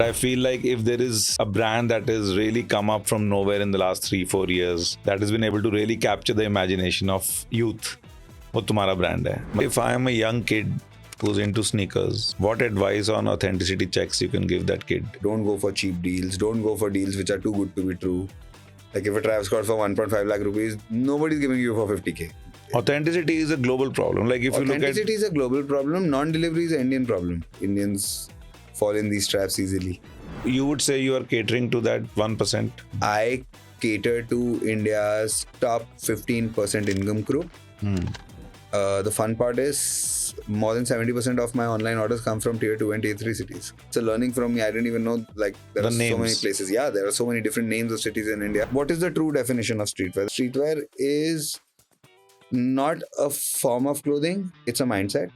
I feel like if there is a brand that has really come up from nowhere in the last 3-4 years, that has been able to really capture the imagination of youth, वो तुम्हारा brand है. If I am a young kid who's into sneakers, what advice on authenticity checks you can give that kid? Don't go for cheap deals. Don't go for deals which are too good to be true. Like if a Travis Scott for 1.5 lakh rupees, nobody's giving you for 50k. Authenticity is a global problem. Like if you look at Authenticity is a global problem. Non-delivery is an Indian problem. Indians fall in these traps easily. you would say you are catering to that 1%. I cater to India's top 15% income group. The fun part is more than 70% of my online orders come from tier 2 and tier 3 cities. So learning from me, I didn't even know like there The are so names. many places. Yeah, there are so many different names of cities in India. What is the true definition of streetwear? Streetwear is not a form of clothing, it's a mindset.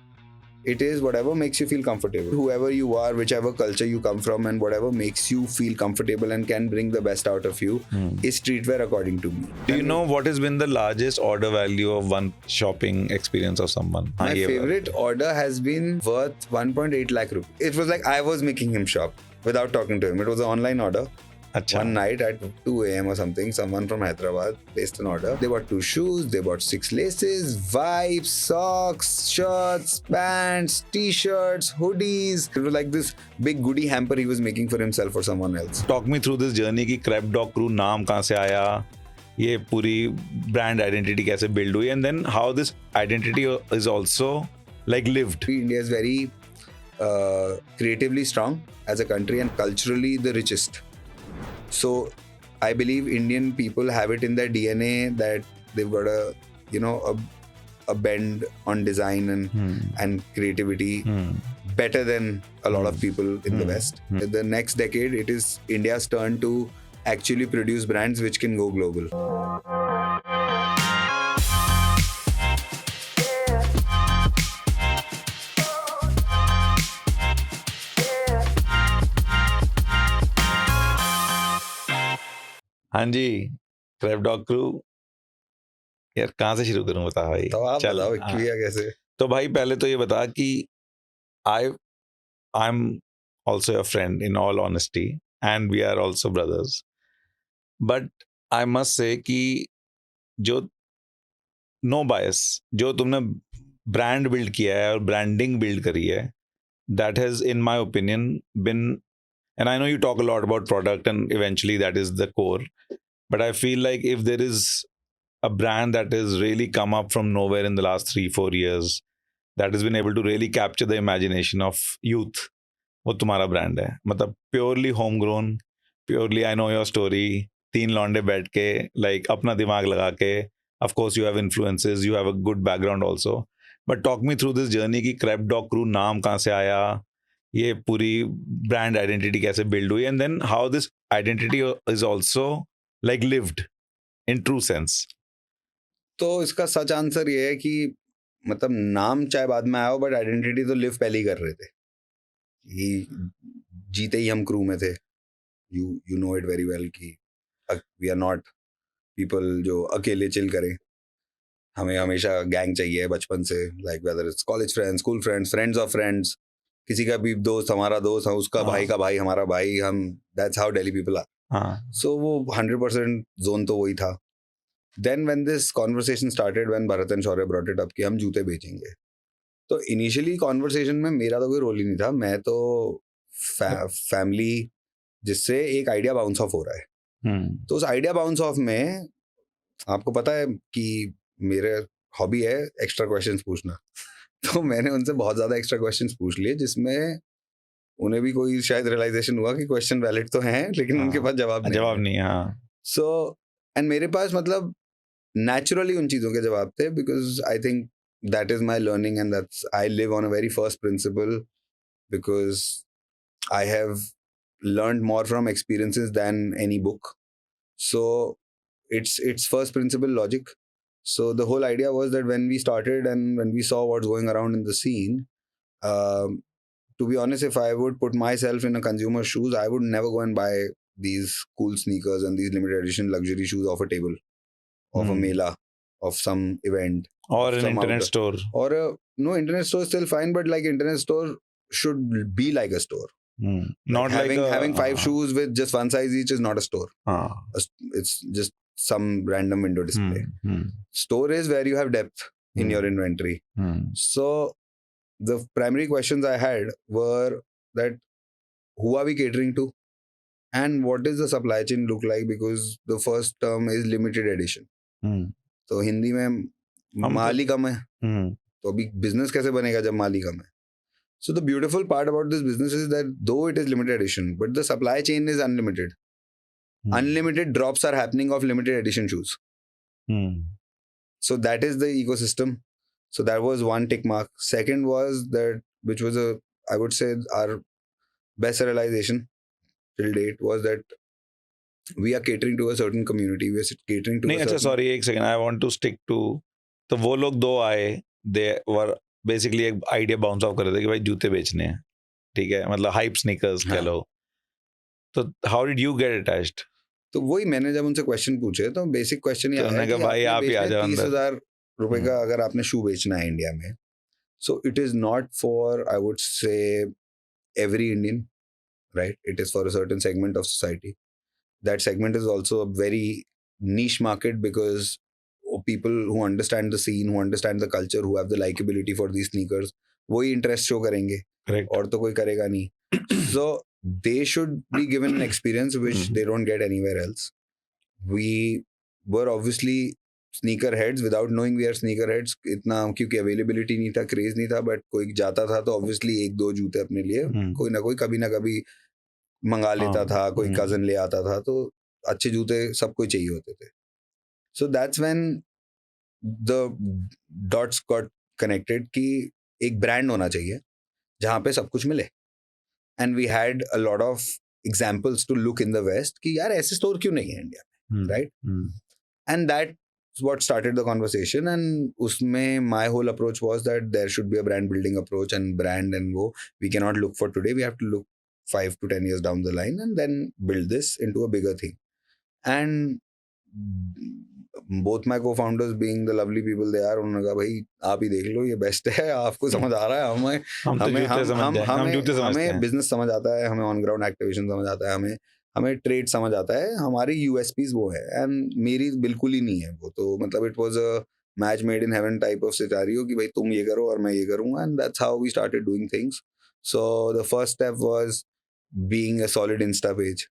It is whatever makes you feel comfortable. Whoever you are, whichever culture you come from, and whatever makes you feel comfortable and can bring the best out of you is streetwear according to me. Do you know what has been the largest order value of one shopping experience of someone? My ये favorite order has been worth 1.8 lakh rupees. It was like I was making him shop without talking to him. It was an online order. अच्छा. One night at 2 a.m. or something, someone from Hyderabad placed an order. They bought 2 shoes, they bought 6 laces, vibes, socks, shirts, pants, t-shirts, hoodies. It was like this big goodie hamper he was making for himself or someone else. Talk me through this journey कि Crep Dog Crew नाम कहाँ से आया, ये पूरी brand identity कैसे build हुई, and then how this identity is also like lived. India is very creatively strong as a country and culturally the richest. So I believe Indian people have it in their DNA that they've got a bend on design and creativity better than a lot of people in the West. The next decade, it is India's turn to actually produce brands which can go global. हाँ जी, Crep Dog Crew. यार कहाँ से शुरू करूँ बता भाई. तो आप चल, बताओ हाँ. किया कैसे? तो भाई पहले तो ये बता कि I'm also your friend in all honesty and we are also brothers. But I must say कि जो no bias, जो तुमने brand build किया है और branding build करी है, that has in my opinion been, and I know you talk a lot about product and eventually that is the core, but I feel like if there is a brand that has really come up from nowhere in the last 3-4 years, that has been able to really capture the imagination of youth, वो तुम्हारा brand है. मतलब purely homegrown, purely I know your story, 3 लौंडे बैठ के like अपना दिमाग लगा के, of course you have influences, you have a good background also, but talk me through this journey कि Crep Dog Crew नाम कहाँ से आया, ये पूरी brand identity कैसे build हुई, and then how this identity is also like lived in true sense. तो इसका सच आंसर ये है कि मतलब नाम चाहे बाद में आया हो बट आइडेंटिटी तो लिव पहले ही कर रहे थे. ही जीते ही हम क्रू में थे. You know it very well कि वी आर नॉट पीपल जो अकेले चिल करें. हमें हमेशा गैंग चाहिए बचपन से. Like whether it's college friends, school friends, friends of friends, किसी का भी दोस्त हमारा दोस्त, उसका भाई का भाई हमारा भाई. हम that's how Delhi people are. So वो 100% जोन तो वही था. Then when this conversation started, when Bharat and Shaurya brought it up कि हम जूते बेचेंगे, तो initially conversation में मेरा तो कोई रोल ही नहीं था. मैं तो फैमिली जिससे एक आइडिया बाउंस ऑफ हो रहा है. तो उस आइडिया बाउंस ऑफ में आपको पता है कि मेरे हॉबी है एक्स्ट्रा क्वेश्चंस पूछना. तो मैंने उनसे बहुत ज़्यादा एक्स्ट्रा क्वेश्चंस पूछ लिए जिसमें उन्हें भी कोई शायद रियलाइजेशन हुआ कि क्वेश्चन वैलिड तो हैं लेकिन उनके पास जवाब नहीं. हाँ. सो एंड मेरे पास मतलब naturally उन चीज़ों के जवाब थे because I think that is my learning and that's I live on a very first principle because I have learned more from experiences than any book. So it's first principle logic. So the whole idea was that when we started and when we saw what's going around in the scene, to be honest, if I would put myself in a consumer's shoes, I would never go and buy these cool sneakers and these limited edition luxury shoes off a table, of a mela, of some event, or of an some internet outdoor. store, or no, internet store is still fine, but like internet store should be like a store. Not like having 5 shoes with just one size each is not a store. It's just some random window display. Store is where you have depth in your inventory. So the primary questions I had were that who are we catering to and what does the supply chain look like, because the first term is limited edition. तो हिंदी में माल ही कम है, तो अभी business कैसे बनेगा जब माल ही कम है. So the beautiful part about this business is that though it is limited edition, but the supply chain is unlimited. Unlimited drops are happening of limited edition shoes. So that is the ecosystem. So that was one tick mark. Second was that, which was I would say our best realization till date, was that we are catering to a certain community. We are catering to नहीं, अच्छा sorry, एक second, I want to stick to, तो वो लोग 2 आए, they were basically एक idea bounce off कर रहे थे कि भाई जूते बेचने हैं, ठीक है, मतलब hype sneakers कह लो. तो how did you get attached? तो वही मैंने जब उनसे क्वेश्चन पूछे तो बेसिक क्वेश्चन ये आया कि भाई आप ही आ जाओ अंदर. 30,000 रुपए का अगर आपने शू बेचना है इंडिया में, so it is not for, I would say, every Indian, right? It is for a certain segment of society. That segment is also a very niche market because people who understand the scene, who understand the culture, who have the likability for these sneakers, वही interest show करेंगे. Correct. और तो कोई करेगा नहीं. So they should be given an experience which they don't get anywhere else. We were obviously sneaker heads without knowing we are sneaker heads. इतना क्योंकि availability नहीं था, craze नहीं था, but कोई जाता था तो obviously 1-2 जूते अपने लिए कोई ना कोई कभी ना कभी मंगा लेता था, कोई cousin ले आता था, तो अच्छे जूते सबको चाहिए होते थे. So that's when the dots got connected कि एक brand होना चाहिए जहाँ पे सब कुछ मिले. And we had a lot of examples to look in the West कि यार ऐसे store क्यों नहीं है इंडिया में, right? And that's what started the conversation. And उसमें my whole approach was that there should be a brand building approach and brand, and वो we cannot look for today. We have to look 5 to 10 years down the line and then build this into a bigger thing. And both my co-founders being the lovely people they are, उन्होंने कहा भाई आप ही देख लो, ये best है, आपको समझ आ रहा है, हमें बिजनेस समझ आता है, हमें ऑन ग्राउंड एक्टिवेशन समझ आता है, हमें ट्रेड समझ आता है, हमारी यूएसपीज वो है. एंड मेरी बिल्कुल ही नहीं है वो. तो मतलब it was a match made in heaven type of scenario कि भाई तुम ये करो और मैं ये करूंगा. And that's how we started doing things. So the first step was being a solid insta page.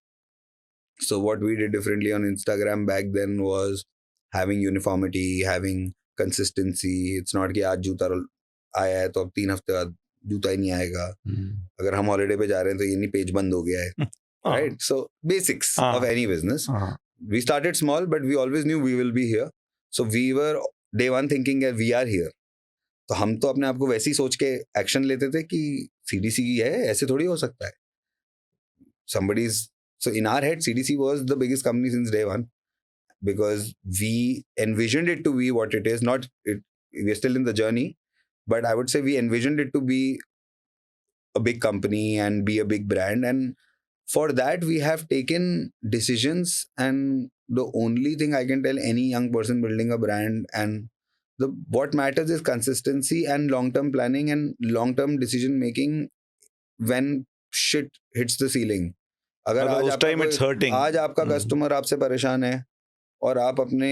So what we did differently on Instagram back then was having uniformity, having consistency. It's not कि आज जूता आया है तो अब 3 हफ्ते बाद जूता ही नहीं आएगा. अगर हम हॉलिडे पे जा रहे हैं तो ये नहीं पेज बंद हो गया है, right? So basics of any business. We started small, but we always knew we will be here. So we were day one thinking that we are here. तो हम तो अपने आप को वैसे ही सोच के एक्शन लेते थे कि CDC है, ऐसे थोड़ी हो सकता है. So in our head, CDC was the biggest company since day one because we envisioned it to be what it is. We're still in the journey, but I would say we envisioned it to be a big company and be a big brand. And for that, we have taken decisions. And the only thing I can tell any young person building a brand, and what matters is consistency and long-term planning and long-term decision making when shit hits the ceiling. अगर आज आपका customer आपसे परेशान है और आप अपने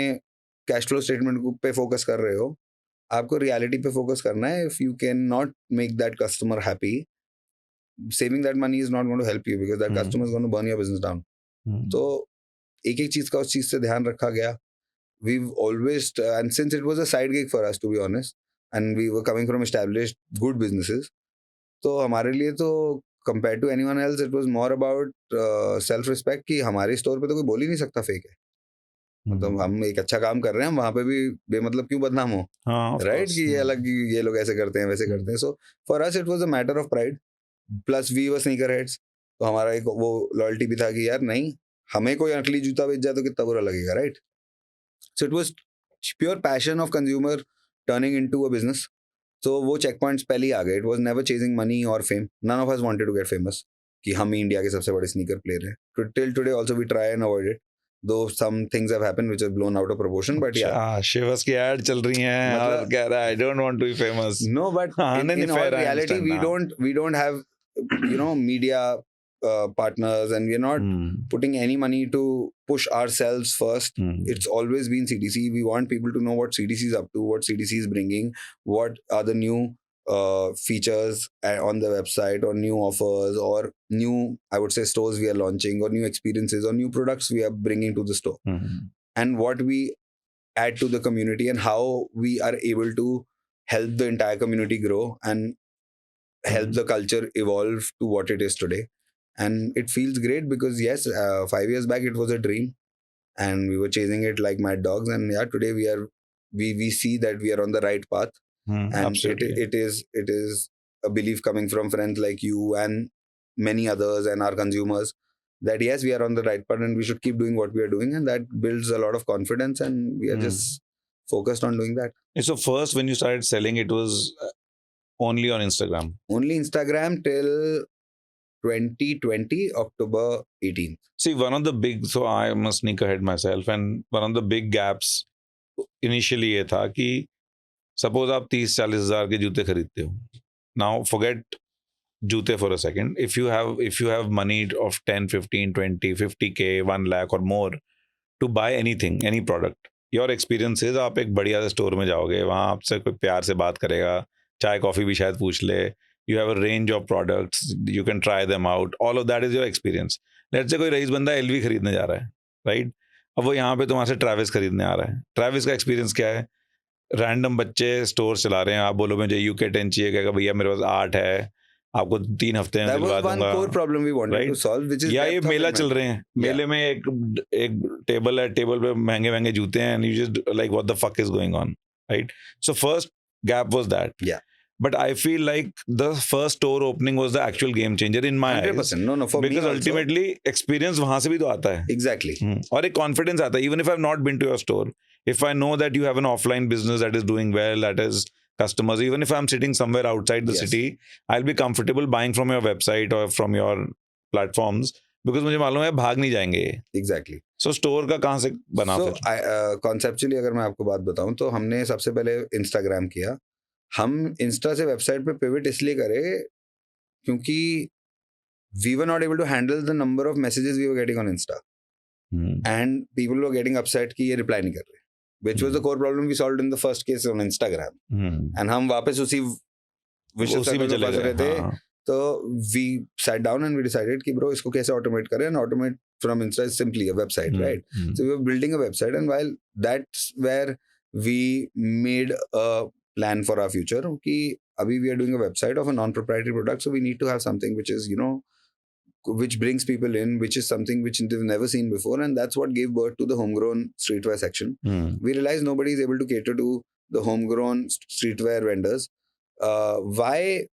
cash flow statement पे फोकस कर रहे हो, आपको रियलिटी पे फोकस करना है. If you can not make that customer happy, saving that money is not going to help you because that customer is going to burn your business down. तो एक एक चीज का उस चीज से ध्यान रखा गया. We always, and since it was a side gig for us to be honest, and we were coming from established good businesses, तो हमारे लिए तो compared to anyone else, it was more about self-respect कि हमारे store पे तो कोई बोल ही नहीं सकता फेक है. मतलब हम एक अच्छा काम कर रहे हैं, वहाँ पे भी बेमतलब क्यों बदनाम हो, राइट? कि ये अलग, ये लोग ऐसे करते हैं वैसे करते हैं. So for us it was a matter of pride, plus we were sneaker heads. तो हमारा एक वो लॉयल्टी भी था कि यार नहीं, हमें कोई नकली जूता बेच जाए तो कितना बुरा लगेगा, right? So it was pure passion of consumer turning into a business. तो वो चेक पॉइंट्स पहले ही आ गए. It was never chasing money और fame. None of us wanted to get famous कि हम ही इंडिया के सबसे बड़े स्नीकर प्लेयर हैं. Till today also we try and avoid it, though some things have happened which have blown out of proportion. But या शिवस की add चल रही हैं और कह रहा है I don't want to be famous. No, but in all reality we don't have media partners, and we're not Hmm. putting any money to push ourselves first. Hmm. It's always been CDC. We want people to know what CDC is up to, what CDC is bringing, what are the new features on the website, or new offers, or new, I would say, stores we are launching, or new experiences, or new products we are bringing to the store, Hmm. and what we add to the community, and how we are able to help the entire community grow and help the culture evolve to what it is today. And it feels great because yes, 5 years back it was a dream, and we were chasing it like mad dogs, and yeah, today we see that we are on the right path. Hmm. And Absolutely. it is a belief coming from friends like you and many others and our consumers, that yes, we are on the right path and we should keep doing what we are doing, and that builds a lot of confidence, and we are Hmm. just focused on doing that. So first, when you started selling, it was only on Instagram. Only Instagram till 2020 October 18th. See, one of the big, so I must sneak ahead myself, and one of the big gaps initially ये था कि suppose आप 30-40 हजार के जूते खरीदते हो. Now forget जूते for a second. If you have money of 10, 15, 20, 50K, 1 lakh or more to buy anything, any product, your experience is आप एक बढ़िया से स्टोर में जाओगे, वहाँ आपसे कोई प्यार से बात करेगा, चाय कॉफी भी शायद पूछ ले. You have a range of products, you can try them out. All of that is your experience. Let's say कोई रईस बंदा LV खरीदने जा रहा है, right? अब वो यहाँ पे तुम्हारे से ट्रैविस खरीदने आ रहा है. ट्रैविस का एक्सपीरियंस क्या है? रैंडम बच्चे स्टोर चला रहे हैं, आप बोलो मुझे UK10 चाहिए, कहेगा भैया मेरे पास 8 है, आपको 3 हफ्ते में That दिलवा was one दूंगा. core problem we wanted Right? to solve, which is या ये depth of मेला चल inventory. रहे हैं, मेले में एक टेबल है, टेबल पे महंगे महंगे जूते हैं, and you just like what the fuck is going on, right? So first gap was that. Yeah. But I feel like the first store opening was the actual game changer in my eyes, 100%. No, for because me also. ultimately experience वहां से भी तो आता है. Exactly. और एक confidence आता है. Even if I've not been to your store, if I know that you have an offline business that is doing well, that is customers, even if I'm sitting somewhere outside the Yes. city, I'll be comfortable buying from your website or from your platforms, because मुझे मालूम है भाग नहीं जाएंगे ये. Exactly. So store का कहाँ से बना So, फिर? conceptually अगर मैं आपको बात बताऊं, तो हमने सबसे पहले Instagram किया. हम इंस्टा से वेबसाइट पे पिवट इसलिए करे क्योंकि we were not able to handle the number of messages we were getting on Insta, and people were getting upset कि ये reply नहीं कर रहे, which was the core problem we solved in the first case on Instagram. And हम वापस उसी vicious उसी में circle में चले फंस रहे गए. थे. हाँ. तो we sat down and we decided कि bro इसको कैसे automate करें, and automate from Insta is simply a website, right? So we were building a website, and while that's where we made a plan for our future कि अभी we are doing a website of a non-proprietary product, so we need to have something which is, which brings people in, which is something which they've never seen before, and that's what gave birth to the homegrown streetwear section. We realized nobody is able to cater to the homegrown streetwear vendors. Why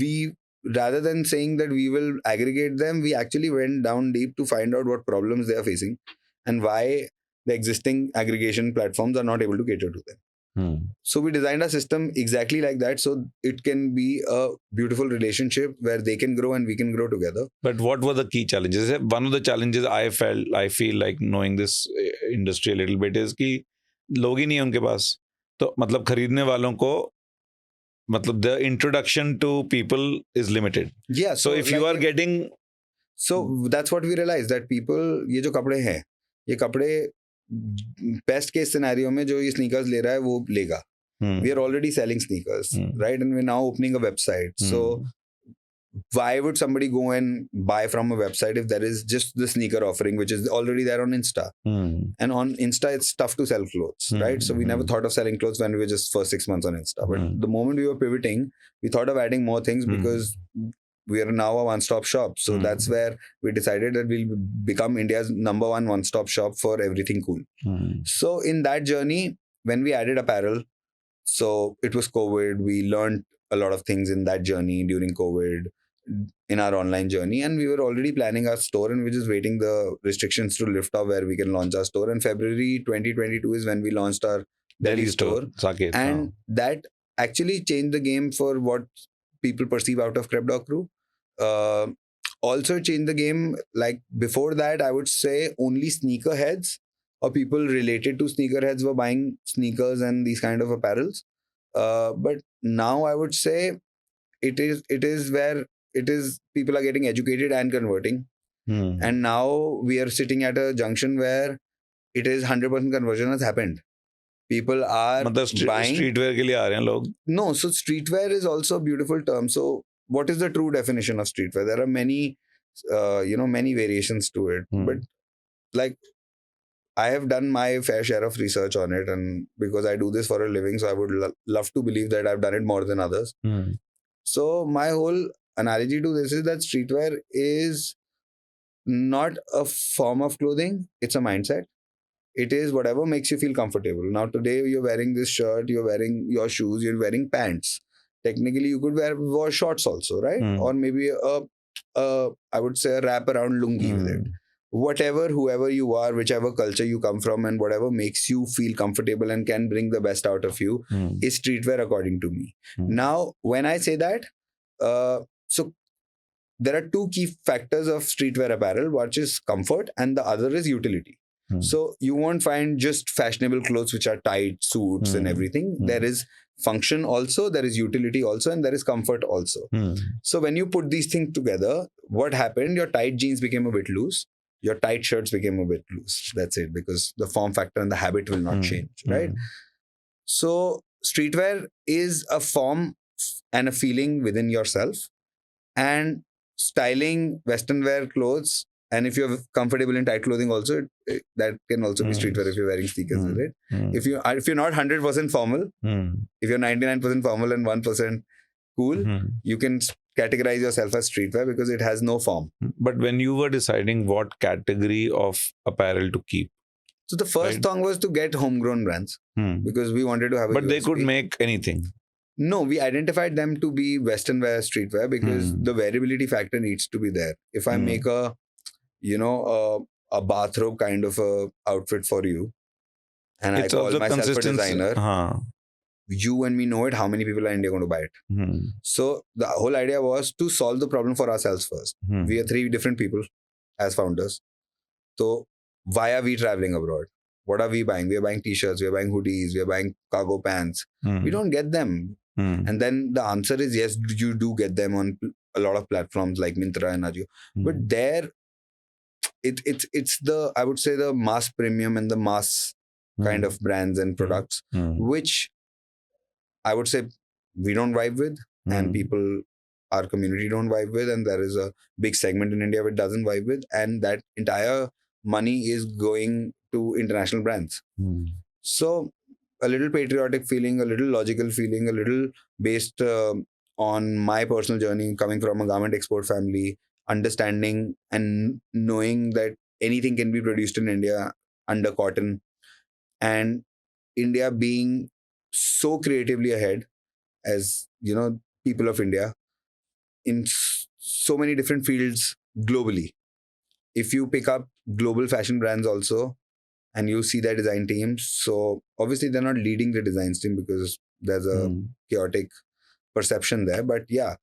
we, rather than saying that we will aggregate them, we actually went down deep to find out what problems they are facing and why the existing aggregation platforms are not able to cater to them. So we designed a system exactly like that, so it can be a beautiful relationship where they can grow and we can grow together. But what were the key challenges? One of the challenges I feel like knowing this industry a little bit is कि लोग ही नहीं है उनके पास, तो मतलब खरीदने वालों को, मतलब the introduction to people is limited. Yeah. So if you are getting, so that's what we realized, that people, ये जो कपड़े हैं, ये कपड़े बेस्ट केस सिनेरियो में जो ये स्नीकर्स ले रहा है वो लेगा. We are already selling sneakers, right? And we're now opening a website. So why would somebody go and buy from a website if there is just the sneaker offering which is already there on Insta? And on Insta it's tough to sell clothes, right? So we never thought of selling clothes when we were just for 6 months on Insta. But the moment we were pivoting, we thought of adding more things because we are now a one-stop shop. So that's where we decided that we'll become India's number one-stop shop for everything cool. So in that journey, when we added apparel, so it was COVID, we learned a lot of things in that journey during COVID, in our online journey, and we were already planning our store, and we're just waiting the restrictions to lift off where we can launch our store. And February 2022 is when we launched our Delhi store. Saket, and that actually changed the game for what people perceive out of Crep Dog Crew. Also changed the game, like before that, I would say only sneakerheads or people related to sneakerheads were buying sneakers and these kind of apparels. But now I would say it is where it is people are getting educated and converting. Hmm. And now we are sitting at a junction where it is 100% conversion has happened. People are मतलब buying. Streetwear के लिए आ रहे हैं लोग. No, so streetwear is also a beautiful term. So what is the true definition of streetwear? There are many, many variations to it. Hmm. But like, I have done my fair share of research on it, and because I do this for a living, so I would love to believe that I've done it more than others. Hmm. So my whole analogy to this is that streetwear is not a form of clothing, it's a mindset. It is whatever makes you feel comfortable. Now today you're wearing this shirt, you're wearing your shoes, you're wearing pants. Technically you could wear shorts also, right? Hmm. Or maybe I would say a wrap around lungi with it. Whatever, whoever you are, whichever culture you come from, and whatever makes you feel comfortable and can bring the best out of you Hmm. is streetwear according to me. Hmm. Now when I say that, so there are two key factors of streetwear apparel, which is comfort and the other is utility. Hmm. So you won't find just fashionable clothes which are tight suits and Hmm. everything. Hmm. There is function also, there is utility also, and there is comfort also. Hmm. So when you put these things together, what happened? Your tight jeans became a bit loose. Your tight shirts became a bit loose. That's it, because the form factor and the habit will not Hmm. change, right? Hmm. So streetwear is a form and a feeling within yourself, and styling Western wear clothes. And if you're comfortable in tight clothing, also that can also be streetwear if you're wearing sneakers with it. Hmm. If you're not 100% formal, Hmm. if you're 99% formal and 1% cool, Hmm. you can categorize yourself as streetwear because it has no form. But when you were deciding what category of apparel to keep, So the first Right. thing was to get homegrown brands because we wanted to have a but they could USP. make anything. No, we identified them to be Western wear streetwear because Hmm. the variability factor needs to be there. If I Hmm. make a bathrobe kind of a outfit for you, and It's I call also myself a consistency. designer, Huh. you and me know it, how many people are in India going to buy it? Hmm. So the whole idea was to solve the problem for ourselves first. Hmm. We are three different people as founders. So why are we traveling abroad? What are we buying? We are buying t-shirts, we are buying hoodies, we are buying cargo pants. Hmm. We don't get them. Hmm. And then the answer is yes, you do get them on a lot of platforms like Myntra and Ajio. But there, it's the, I would say, the mass premium and the mass kind of brands and products, Hmm. which I would say we don't vibe with, and Hmm. people, our community don't vibe with, and there is a big segment in India which doesn't vibe with, and that entire money is going to international brands. Hmm. So a little patriotic feeling, a little logical feeling, a little based on my personal journey coming from a garment export family, understanding and knowing that anything can be produced in India under cotton, and India being so creatively ahead as people of India in so many different fields globally. If you pick up global fashion brands also and you see their design teams, so obviously they're not leading the design team because there's a Hmm. chaotic perception there, but yeah,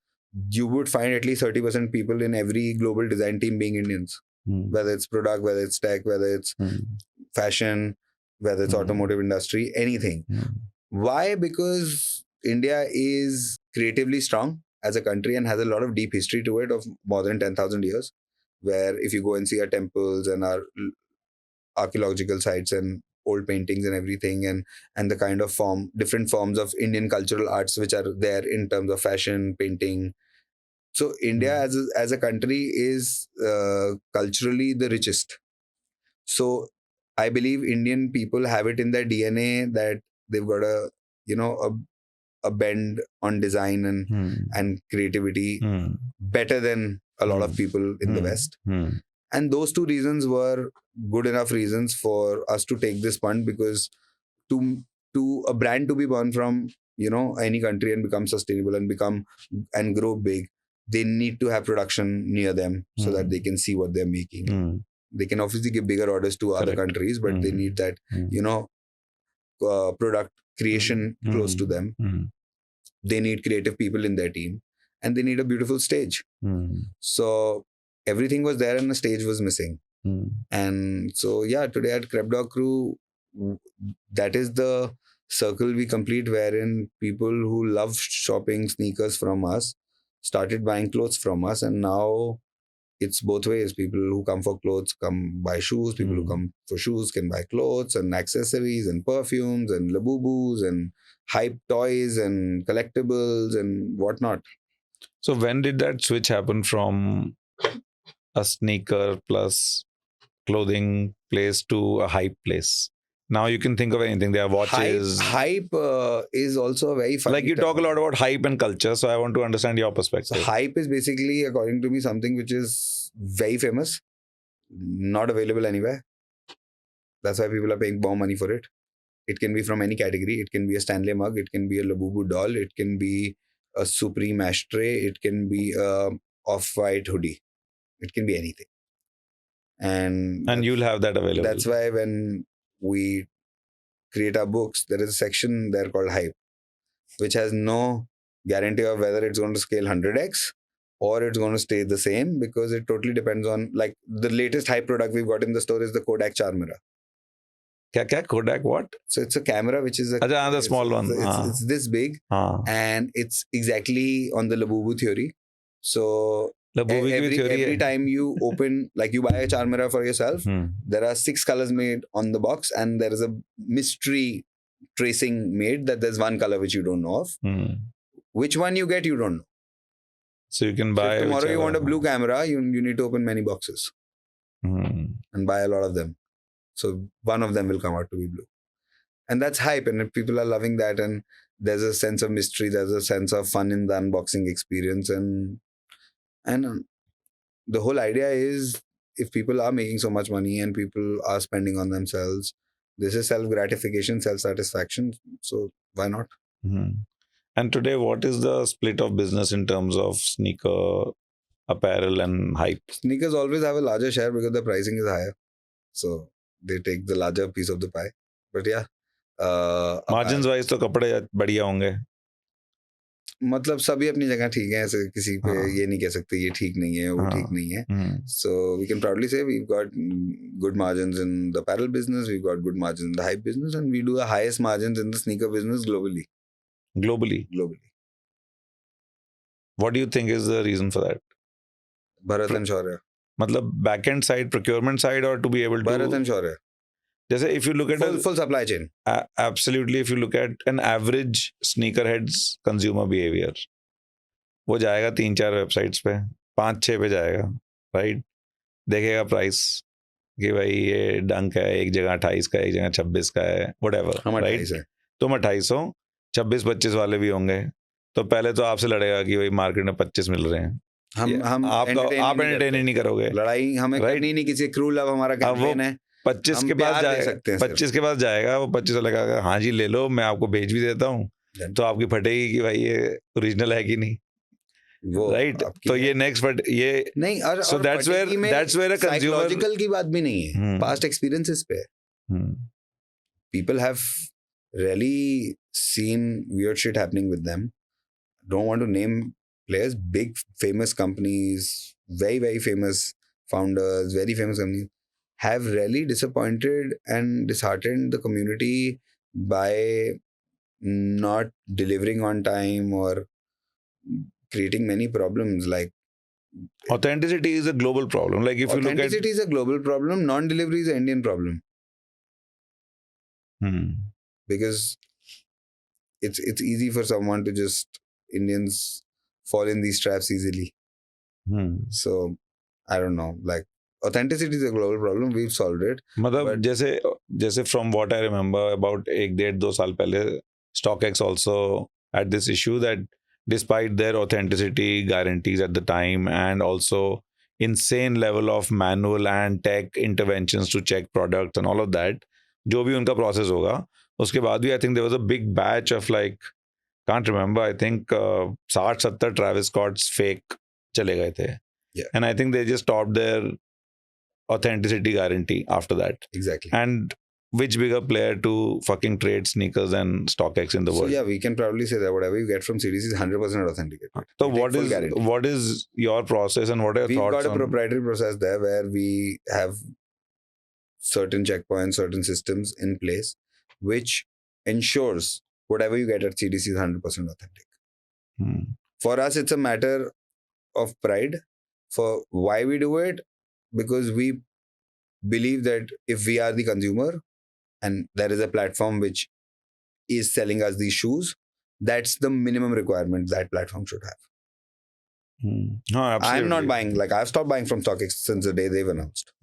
you would find at least 30% people in every global design team being Indians, Hmm. whether it's product, whether it's tech, whether it's Hmm. fashion, whether it's Hmm. automotive industry, anything. Hmm. Why? Because India is creatively strong as a country and has a lot of deep history to it of more than 10,000 years, where if you go and see our temples and our archaeological sites and old paintings and everything, and the kind of different forms of Indian cultural arts which are there in terms of fashion, painting. So India as a country is culturally the richest. So I believe Indian people have it in their DNA that they've got a bend on design Hmm. and creativity Hmm. better than a lot of people in the Hmm. West. Hmm. And those two reasons were good enough reasons for us to take this punt, because to a brand to be born from any country and become sustainable and grow big, they need to have production near them so that they can see what they're making. Hmm. They can obviously give bigger orders to other Correct. countries, but they need that Hmm. product creation close to them. Hmm. They need creative people in their team, and they need a beautiful stage. Hmm. So everything was there and the stage was missing. Hmm. And so yeah, today at Crep Dog Crew, that is the circle we complete, wherein people who love shopping sneakers from us started buying clothes from us, and now it's both ways. People who come for clothes come buy shoes. People who come for shoes can buy clothes and accessories and perfumes and labubus and hype toys and collectibles and whatnot. So when did that switch happen from a sneaker plus clothing place to a hype place? Now you can think of anything. There are watches. Hype is also a very funny Like you talk a lot about hype and culture, so I want to understand your perspective. So hype is basically, according to me, something which is very famous, not available anywhere. That's why people are paying more money for it. It can be from any category. It can be a Stanley mug. It can be a Labubu doll. It can be a Supreme ashtray. It can be a off-white hoodie. It can be anything. And you'll have that available. That's why when we create our books, there is a section there called hype, which has no guarantee of whether it's going to scale 100x or it's going to stay the same, because it totally depends on, like, the latest hype product we've got in the store is the Kodak Charm Mirror. Kya? Kodak what? So it's a camera which is the small one. It's this big, and it's exactly on the Labubu theory. So every time you open, like you buy a Charm Mirror for yourself, there are 6 colors made on the box, and there is a mystery tracing made that there's one color which you don't know of. Which one you get, you don't know. So you can buy. So if tomorrow you want a blue camera, you need to open many boxes and buy a lot of them. So one of them will come out to be blue. And that's hype, and if people are loving that, and there's a sense of mystery, there's a sense of fun in the unboxing experience, and the whole idea is, if people are making so much money and people are spending on themselves, this is self-gratification, self-satisfaction, so why not? And today, what is the split of business in terms of sneaker, apparel and hype? Sneakers always have a larger share because the pricing is higher, so they take the larger piece of the pie. But yeah, margins wise तो कपड़े बढ़िया होंगे. मतलब सभी अपनी जगह ठीक है, ऐसे किसी पे ये नहीं कह सकते ये ठीक नहीं है, वो ठीक नहीं है. So we can proudly say we've got good margins in the apparel business, we've got good margins in the hype business, and we do the highest margins in the sneaker business globally. Globally. What do you think is the reason for that? Bharat and Shaurya. मतलब back end side, procurement side, or to be able to... Bharat and Shaurya. जैसे if you look at full supply chain. Absolutely, if you look at an average sneakerhead's consumer behavior, वो जाएगा 3-4 websites पे, 5-6 पे जाएगा, right? देखेगा price कि भाई ये डंक है, एक जगह 28 का, एक जगह 26 का है, व्हाटएवर, राइट? तुम 2800, 26-25 वाले भी होंगे, तो पहले तो आपसे लड़ेगा कि भाई मार्केट में 25 मिल रहे हैं. आप एंटरटेन नहीं करोगे, लड़ाई हमें करनी नहीं, किसी क्रू लव हमारा कैंपेन है. 25 के पास जाएगा, 25 के पास जाएगा, वो 25 वाला कहेगा हाँ जी ले लो, मैं आपको भेज भी देता हूँ, तो आपकी फटेगी कि भाई ये ओरिजिनल है कि नहीं, राइट? तो ये नेक्स्ट बट ये नहीं, और so that's where a consumer, psychological की बात भी नहीं है, पास्ट एक्सपीरियंसेस पे. People have really seen weird shit happening with them. Don't want to name players, big famous companies, very very famous founders, very famous companies have really disappointed and disheartened the community by not delivering on time or creating many problems. Like authenticity is a global problem. Like if you look at authenticity is a global problem, non-delivery is an Indian problem. Because it's easy for someone to just, Indians fall in these traps easily. So I don't know, like authenticity is a global problem. We've solved it. मतलब जैसे from what I remember, about 1-1.5-2 साल पहले, StockX also had this issue that despite their authenticity guarantees at the time and also insane level of manual and tech interventions to check products and all of that, जो भी उनका process होगा, उसके बाद भी I think there was a big batch of, like, can't remember, I think 60-70 Travis Scott's fake चले गए थे. Yeah. And I think they just stopped their authenticity guarantee after that. Exactly. And which bigger player to fucking trade sneakers and StockX in the world? So yeah, we can probably say that whatever you get from CDC is 100% authenticated. So what is your process and what are your thoughts on? We've got a proprietary process there where we have certain checkpoints, certain systems in place, which ensures whatever you get at CDC is 100% authentic. For us, it's a matter of pride. For why we do it, because we believe that if we are the consumer and there is a platform which is selling us these shoes, that's the minimum requirement that platform should have. No, absolutely. I'm not buying, like I've stopped buying from StockX since the day they've announced.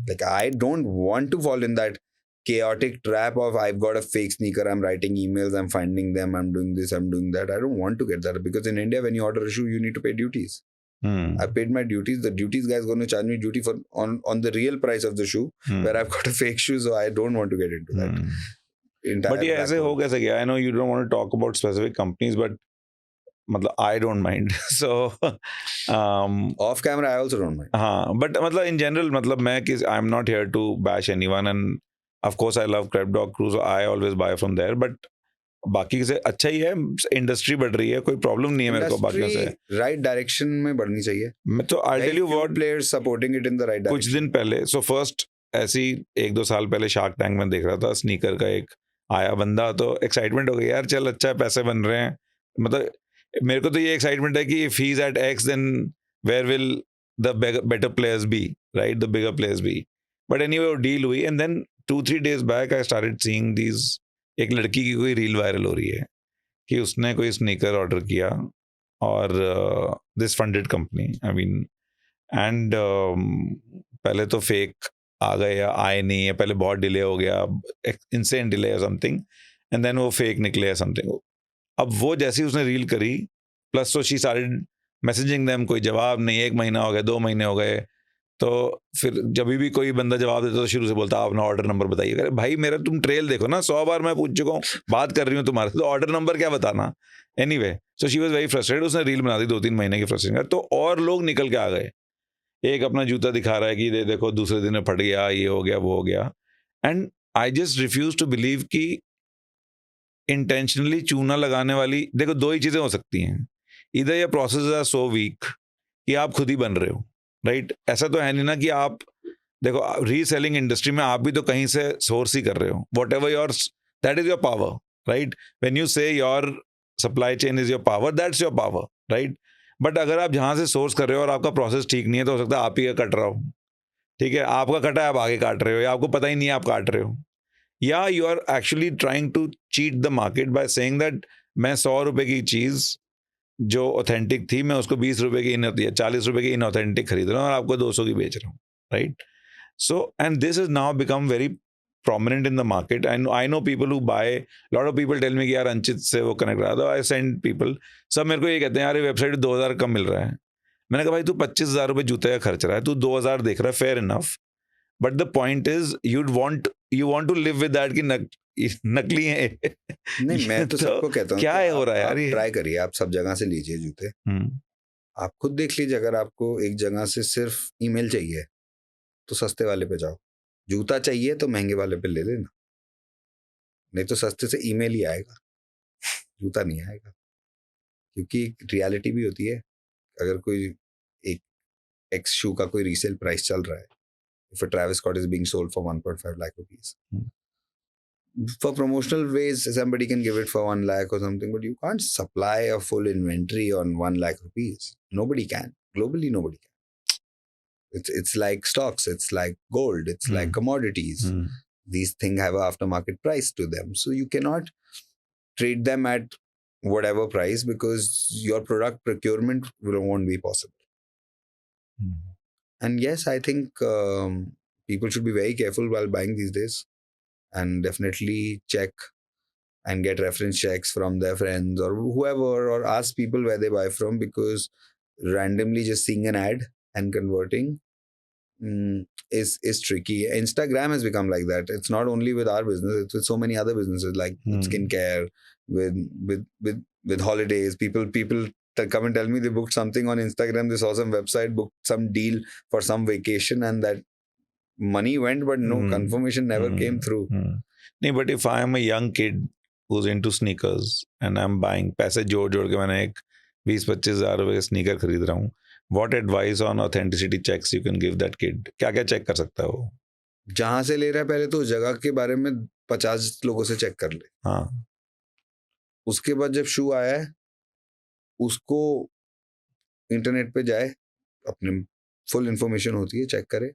Like I don't want to fall in that chaotic trap of I've got a fake sneaker, I'm writing emails, I'm finding them, I'm doing this, I'm doing that. I don't want to get that, because in India, when you order a shoe, you need to pay duties. I paid my duties. The duties guy is going to charge me duty for on the real price of the shoe, where I've got a fake shoe, so I don't want to get into that. But ये ऐसे हो कैसे गया? I know you don't want to talk about specific companies, but मतलब I don't mind. So off camera, I also don't mind. हाँ, but मतलब in general, मतलब मैं I'm not here to bash anyone, and of course I love Crep Dog Crew, so I always buy from there. But बाकी से अच्छा ही है, industry बढ़ रही है, कोई प्रॉब्लम नहीं है मेरे को बाकियों से. राइट डायरेक्शन में बढ़नी चाहिए. मैं तो I'll tell you what, players supporting it in the right direction. कुछ दिन पहले, so first ऐसी 1-2 साल पहले शार्क टैंक में देख रहा था, स्नीकर का एक आया बंदा, तो एक्साइटमेंट हो गई यार, चल अच्छा पैसे बन रहे हैं. मतलब मेरे को तो ये एक्साइटमेंट है कि if he's at X, then where will the better players be, right? The bigger players be. But anyway, वो डील हुई, and then 2-3 days back I started seeing these, एक लड़की की कोई रील वायरल हो रही है कि उसने कोई स्नीकर ऑर्डर किया, और this funded company, I mean, and पहले तो फेक आ गए या आए नहीं, या पहले बहुत डिले हो गया, इंसेंट डिले या समथिंग, एंड देन वो फेक निकले या समथिंग. अब वो जैसी उसने रील करी, प्लस तो शी स्टार्टेड मैसेजिंग देम, कोई जवाब नहीं, 1 महीना हो गया, 2 महीने हो गए, तो फिर जब भी कोई बंदा जवाब देता तो शुरू से बोलता अपना ऑर्डर नंबर बताइए. अरे भाई मेरा तुम ट्रेल देखो ना, 100 बार मैं पूछ चुका हूँ, बात कर रही हूँ तुम्हारे, तो ऑर्डर नंबर क्या बताना. Anyway, so she was very frustrated. उसने रील बना दी 2-3 महीने की फ्रस्ट्रेशन, तो और लोग निकल के आ गए. एक अपना जूता दिखा रहा है कि देखो दूसरे दिन में फट गया, ये हो गया, वो हो गया. And I just refuse to believe कि इंटेंशनली चूना लगाने वाली, देखो 2 ही चीजें हो सकती हैं. इधर ये प्रोसेस आर सो वीक कि आप खुद ही बन रहे हो, राइट? ऐसा तो है नहीं ना कि आप, देखो रीसेलिंग इंडस्ट्री में आप भी तो कहीं से सोर्स ही कर रहे हो. Whatever your, that is your power, right? When you say your supply chain is your power, that's your power, right? But अगर आप जहां से सोर्स कर रहे हो और आपका प्रोसेस ठीक नहीं है, तो हो सकता है आप ही का कट रहा हो. ठीक है, आपका कटा है, आप आगे काट रहे हो, या आपको पता ही नहीं है आप काट रहे हो, या you are actually trying to cheat the market by saying that मैं 100 रुपए की चीज जो ऑथेंटिक थी, मैं उसको 20 रुपए की 40 रुपए की इनऑथेंटिक खरीद रहा हूँ और आपको 200 की बेच रहा हूँ, right? So and this is now become very prominent in the market. I know people who buy, a lot of people tell me कि यार अंचित से वो कनेक्ट रहा था, I send people, सब मेरे को ये कहते हैं यार ये वेबसाइट 2000 कम मिल रहा है. मैंने कहा भाई तू 25,000 रुपए जूते का खर्च रहा है, तू 2000 देख रहा है, fair enough, but the point is you want to live with that कि नकली है. नहीं, मैं तो सबको कहता हूँ क्या है हो रहा है यार, ये ट्राई करिए, आप सब जगह से लीजिए जूते. आप खुद देख लीजिए, अगर आपको एक जगह से सिर्फ ईमेल चाहिए तो सस्ते वाले पे जाओ, जूता चाहिए तो महंगे वाले पे ले लेना, नहीं तो सस्ते से ईमेल ही आएगा, जूता नहीं आएगा. क्योंकि रियलिटी भी होती है, अगर कोई एक एक्स शू का कोई रीसेल प्राइस चल रहा है, if a Travis Scott is being sold for 1.5 lakh rupees, for promotional ways somebody can give it for 1 lakh or something, but you can't supply a full inventory on 1 lakh rupees. Nobody can. Globally, nobody can. It's like stocks, it's like gold, it's like commodities. These things have an aftermarket price to them, so you cannot trade them at whatever price, because your product procurement won't be possible. And yes, I think people should be very careful while buying these days, and definitely check and get reference checks from their friends or whoever, or ask people where they buy from, because randomly just seeing an ad and converting is tricky. Instagram has become like that. It's not only with our business, it's with so many other businesses, like with skincare, with holidays. People come and tell me they booked something on Instagram, they saw some website, booked some deal for some vacation, and that money went, but no confirmation never came through. नहीं, but if I am a young kid who's into sneakers and I'm buying, पैसे जोड़ के मैंने एक 20-25 हज़ार रुपए का sneaker खरीद रहा हूँ, what advice on authenticity checks you can give that kid? क्या चेक कर सकता है वो? जहां से ले रहा है पहले तो जगह के बारे में 50 लोगों से चेक कर ले. हाँ. उसके बाद जब शू आया है उसको इंटरनेट पे जाए, अपने फुल इंफॉर्मेशन होती है, चेक करे,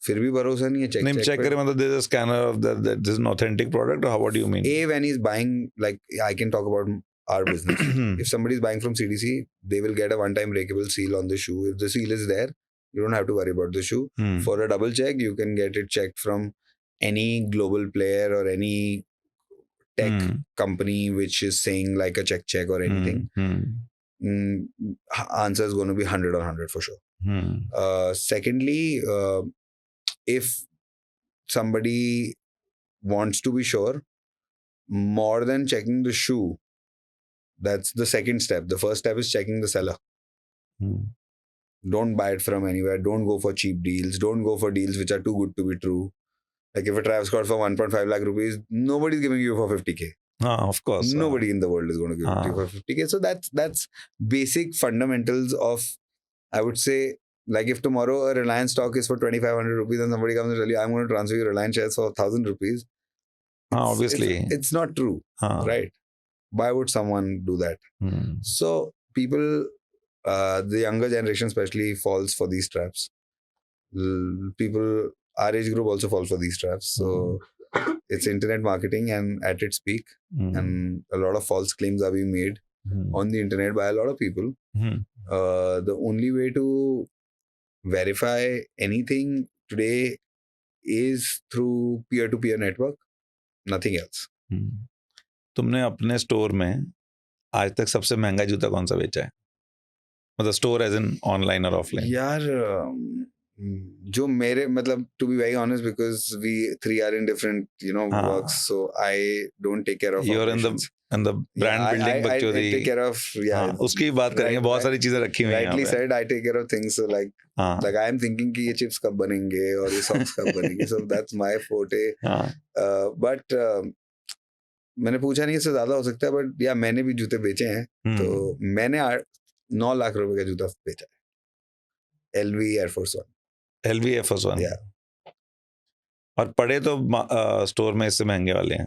फिर भी भरोसा नहीं है, नहीं चेक करें मतलब there is a scanner of that this is an authentic product or how, what do you mean? when he's buying, like I can talk about our business. If somebody is buying from CDC, they will get a one-time breakable seal on the shoe. If the seal is there, you don't have to worry about the shoe. For a double check, you can get it checked from any global player or any tech company which is saying like a check or anything. Answer is going to be 100 or 100 for sure. Secondly, if somebody wants to be sure, more than checking the shoe, that's the second step. The first step is checking the seller. Don't buy it from anywhere. Don't go for cheap deals. Don't go for deals which are too good to be true. Like if a Travis Scott for 1.5 lakh rupees, nobody's giving you for 50k. Of course. Nobody in the world is going to give it to you for 50k. So that's basic fundamentals of, I would say, like if tomorrow a Reliance stock is for 2,500 rupees and somebody comes and tell you, I'm going to transfer you Reliance shares for 1,000 rupees. Obviously. It's not true, right? Why would someone do that? So people, the younger generation especially, falls for these traps. People our age group also falls for these traps. So it's internet marketing and at its peak, and a lot of false claims are being made on the internet by a lot of people. The only way to verify anything today is through peer-to-peer network, nothing else. तुमने अपने store में आज तक सबसे महंगा जूता कौन सा बेचा है? मतलब स्टोर एज इन ऑनलाइन और ऑफलाइन? यार जो मेरे मतलब, to be very honest, because we three are in different works, so I don't take care of you're operations. in the brand building बकचोदी. I take care of उसकी बात करेंगे, बहुत सारी चीजें रखी हुई हैं यहाँ पे. Rightly said, I take care of things. So like I am thinking कि ये chips कब बनेंगे और ये socks कब बनेंगे. So that's my forte. But मैंने पूछा नहीं, इससे ज्यादा हो सकता है, बट या मैंने भी जूते बेचे हैं. तो मैंने 9 लाख रुपए का जूता बेचा है, LV Air Force One. LV Air Force One. और पड़े तो स्टोर में इससे महंगे वाले हैं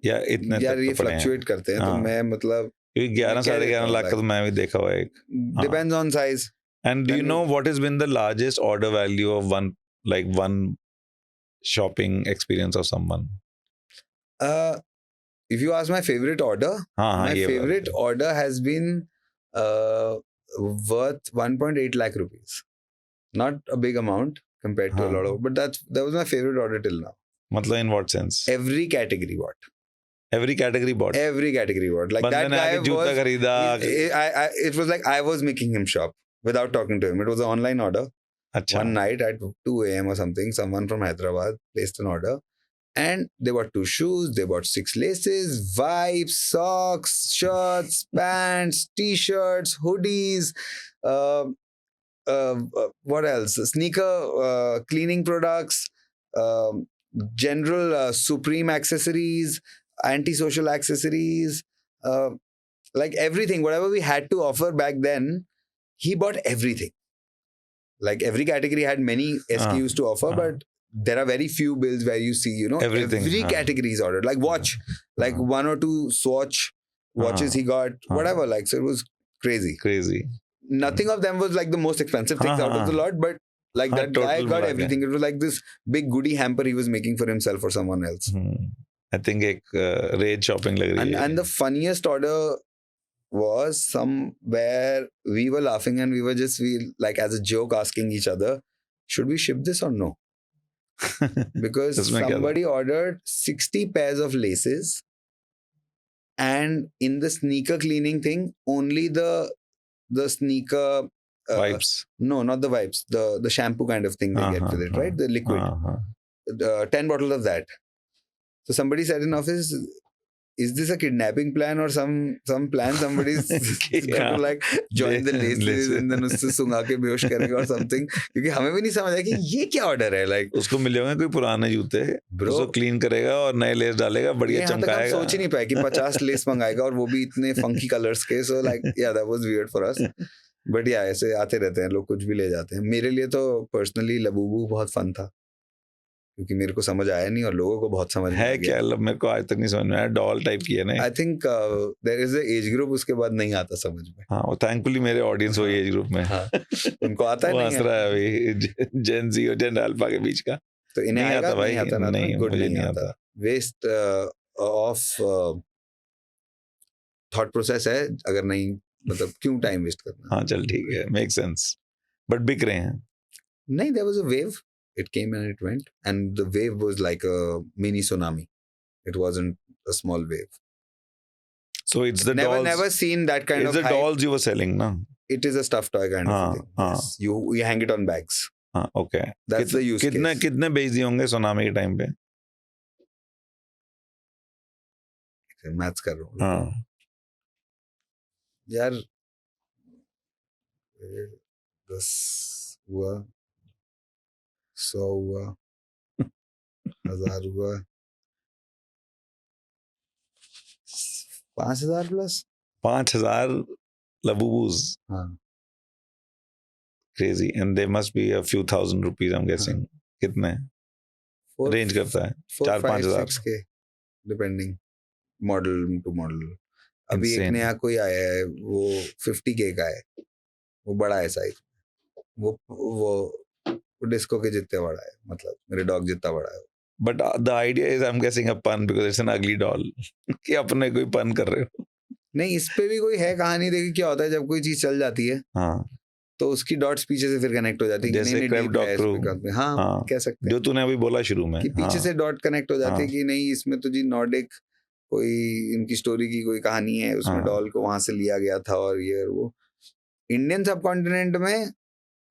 या इतने? यार ये फ्लक्चुएट करते हैं. तो मैं मतलब 11-11.5 लाख का तो मैं भी देखा हुआ है. Depends on size. And do you know what has been the largest order value of one shopping experience of someone? If you ask my favorite order, my favorite order has been worth 1.8 lakh rupees. Not a big amount compared to a lot of, but that was my favorite order till now. मतलब in what sense? Every category bought. Every category bought. Like that guy जूता खरीदा. It was like I was making him shop without talking to him. It was an online order. अच्छा. One night at 2 a.m. or something, someone from Hyderabad placed an order. And they bought 2 shoes, they bought 6 laces, wipes, socks, shirts, pants, t-shirts, hoodies, what else? Sneaker cleaning products, general Supreme accessories, antisocial accessories, like everything, whatever we had to offer back then, he bought everything. Like every category had many SKUs to offer, but there are very few bills where you see, everything. Every category is ordered. Like watch, like 1 or 2 Swatch watches he got, whatever. Like, so it was crazy. Nothing of them was like the most expensive things out of the lot, but like that guy got everything. It was like this big goodie hamper he was making for himself or someone else. I think एक rage shopping लग रही है. And the funniest order was somewhere we were laughing and we were just like as a joke asking each other, should we ship this or no? Because somebody ordered 60 pairs of laces, and in the sneaker cleaning thing, only the sneaker wipes. No, not the wipes. The shampoo kind of thing they get with it, right? The liquid. 10 bottles of that. So somebody said in office, is this a kidnapping plan or some plan? Somebody's going to like join the laces and then उससे सुंगा के बेहोश करेगा or something. क्योंकि हमें भी नहीं समझ आया कि ये क्या ऑर्डर है. Like उसको मिले होंगे कोई पुराने जूते, उसको क्लीन करेगा और नए लेस डालेगा, बढ़िया चमकाएगा. हम सोच ही नहीं पाए कि 50 लेस मंगाएगा और वो भी इतने फंकी कलर्स के. So like yeah, that was weird for us. But yeah, ऐसे आते रहते हैं लोग, कुछ भी ले जाते हैं. मेरे लिए तो पर्सनली लबूबू बहुत फन था. क्योंकि मेरे को समझ आया नहीं और लोगों को बहुत समझ में आ है गया। क्या, मेरे को आज तक नहीं समझ में आया, डॉल टाइप की है ना। I think there is a age group, उसके बाद नहीं आता समझ में। हाँ, वो थैंकफुली मेरे ऑडियंस वही एज ग्रुप में है। हाँ, उनको आता है वो नहीं हंस रहा है अभी जेन जी और जेन अल्फा के बीच का। तो इन्हें नहीं आएगा, आता भाई, नहीं आता ना, नहीं गुड, मुझे नहीं आता। वेस्ट ऑफ थॉट प्रोसेस है, अगर नहीं मतलब क्यों टाइम वेस्ट करना। हाँ चल ठीक है, मेक सेंस, बट बिक रहे हैं। नहीं, there was a wave, it came and it went, and the wave was like a mini tsunami, it wasn't a small wave. So it's the dolls. Never seen that kind It's of the hype. dolls you were selling, na? It is a stuffed toy kind of a हाँ, thing. हाँ। Yes. You hang it on bags. हाँ, okay. That's the use कितने case. कितने बेच दिए होंगे tsunami के time पे? मैथ्स कर रहा हूँ हाँ, यार, 10 हुआ, 100 हुआ, 1000 हुआ, 5000 प्लस। 5000 labubus. हाँ, Crazy, and they must be a few thousand rupees, I'm guessing. कितने? रेंज करता है 4-5 हजार। 6K depending model to model. अभी एक Insane. नया कोई आया है, वो 50K का है, वो बड़ा है साइज, वो डिस्को के जितने बड़ा है, मतलब मेरे डॉग जितना बड़ा है। But the idea is, I'm guessing, a pun because it's an ugly doll. कि अपने कोई pun कर रहे हो। नहीं, इस पे भी कोई है कहानी। देखिए क्या होता है जब कोई चीज चल जाती है हाँ, तो उसकी डॉट्स पीछे से फिर कनेक्ट हो जाती है कि जैसे नहीं Crab deep है Dog इस पे Crew। काम। हाँ, हाँ, कह सकते जो हैं तूने अभी बोला शुरू में। कि पीछे हाँ, से डॉट कनेक्ट हो जाते हैं हाँ। कि नहीं इसमें तो जी नॉर्डिक कोई इनकी स्टोरी की कोई कहानी है, उसमें हाँ। डॉल को वहां से लिया गया था और ये और वो। इंडियन सबकॉन्टिनेंट में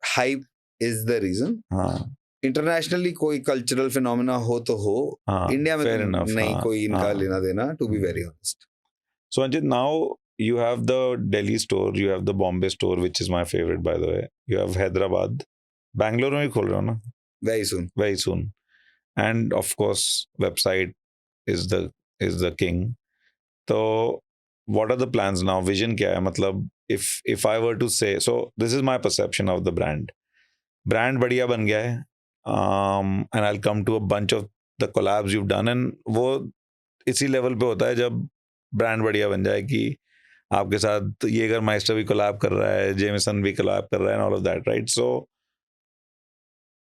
हाइप इज द रीजन। हाँ, इंटरनेशनली कोई कल्चरल फिनोमेना हो तो हो, हाँ, इंडिया में fair तो enough, नहीं हाँ, कोई इनका हाँ। लेना देना, to be very honest. So Anjit, now you have the Delhi store, you have the Bombay store, which is my favorite, by the way. You have Hyderabad, Bangalore में भी खोल रहे हो ना? Very soon. Very soon. And of course, website is the king. So what are the plans now? Vision क्या है? मतलब if I were to say, so this is my perception of the brand. Brand बढ़िया बन गया है. And I'll come to a bunch of the collabs you've done, and वो इसी level पे होता है जब ब्रांड बढ़िया बन जाए कि आपके साथ येगर माइस्टर भी कोलैब कर रहा है, जेमिसन भी कोलैब कर रहा है, all of that, right? So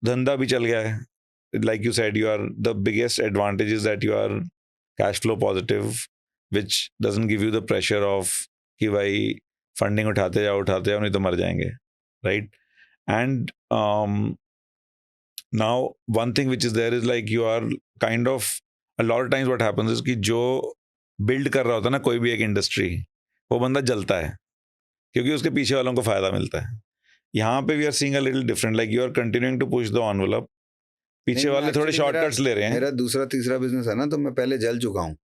धंधा भी चल गया है. Like you said, you are the biggest advantage is that you are cash flow positive, which doesn't give you the pressure of कि भाई फंडिंग उठाते जाओ नहीं तो मर जाएंगे, right? And now one thing which is there is like you are kind of, a lot of times what happens is कि जो बिल्ड कर रहा होता है ना कोई भी एक इंडस्ट्री, वो बंदा जलता है क्योंकि उसके पीछे वालों को फायदा मिलता है. यहाँ पे we are seeing a little different, like you are continuing to push the envelope. पीछे वाले थोड़े शॉर्टकट्स ले रहे हैं. मेरा दूसरा तीसरा बिजनेस है ना, तो मैं पहले जल चुका हूँ,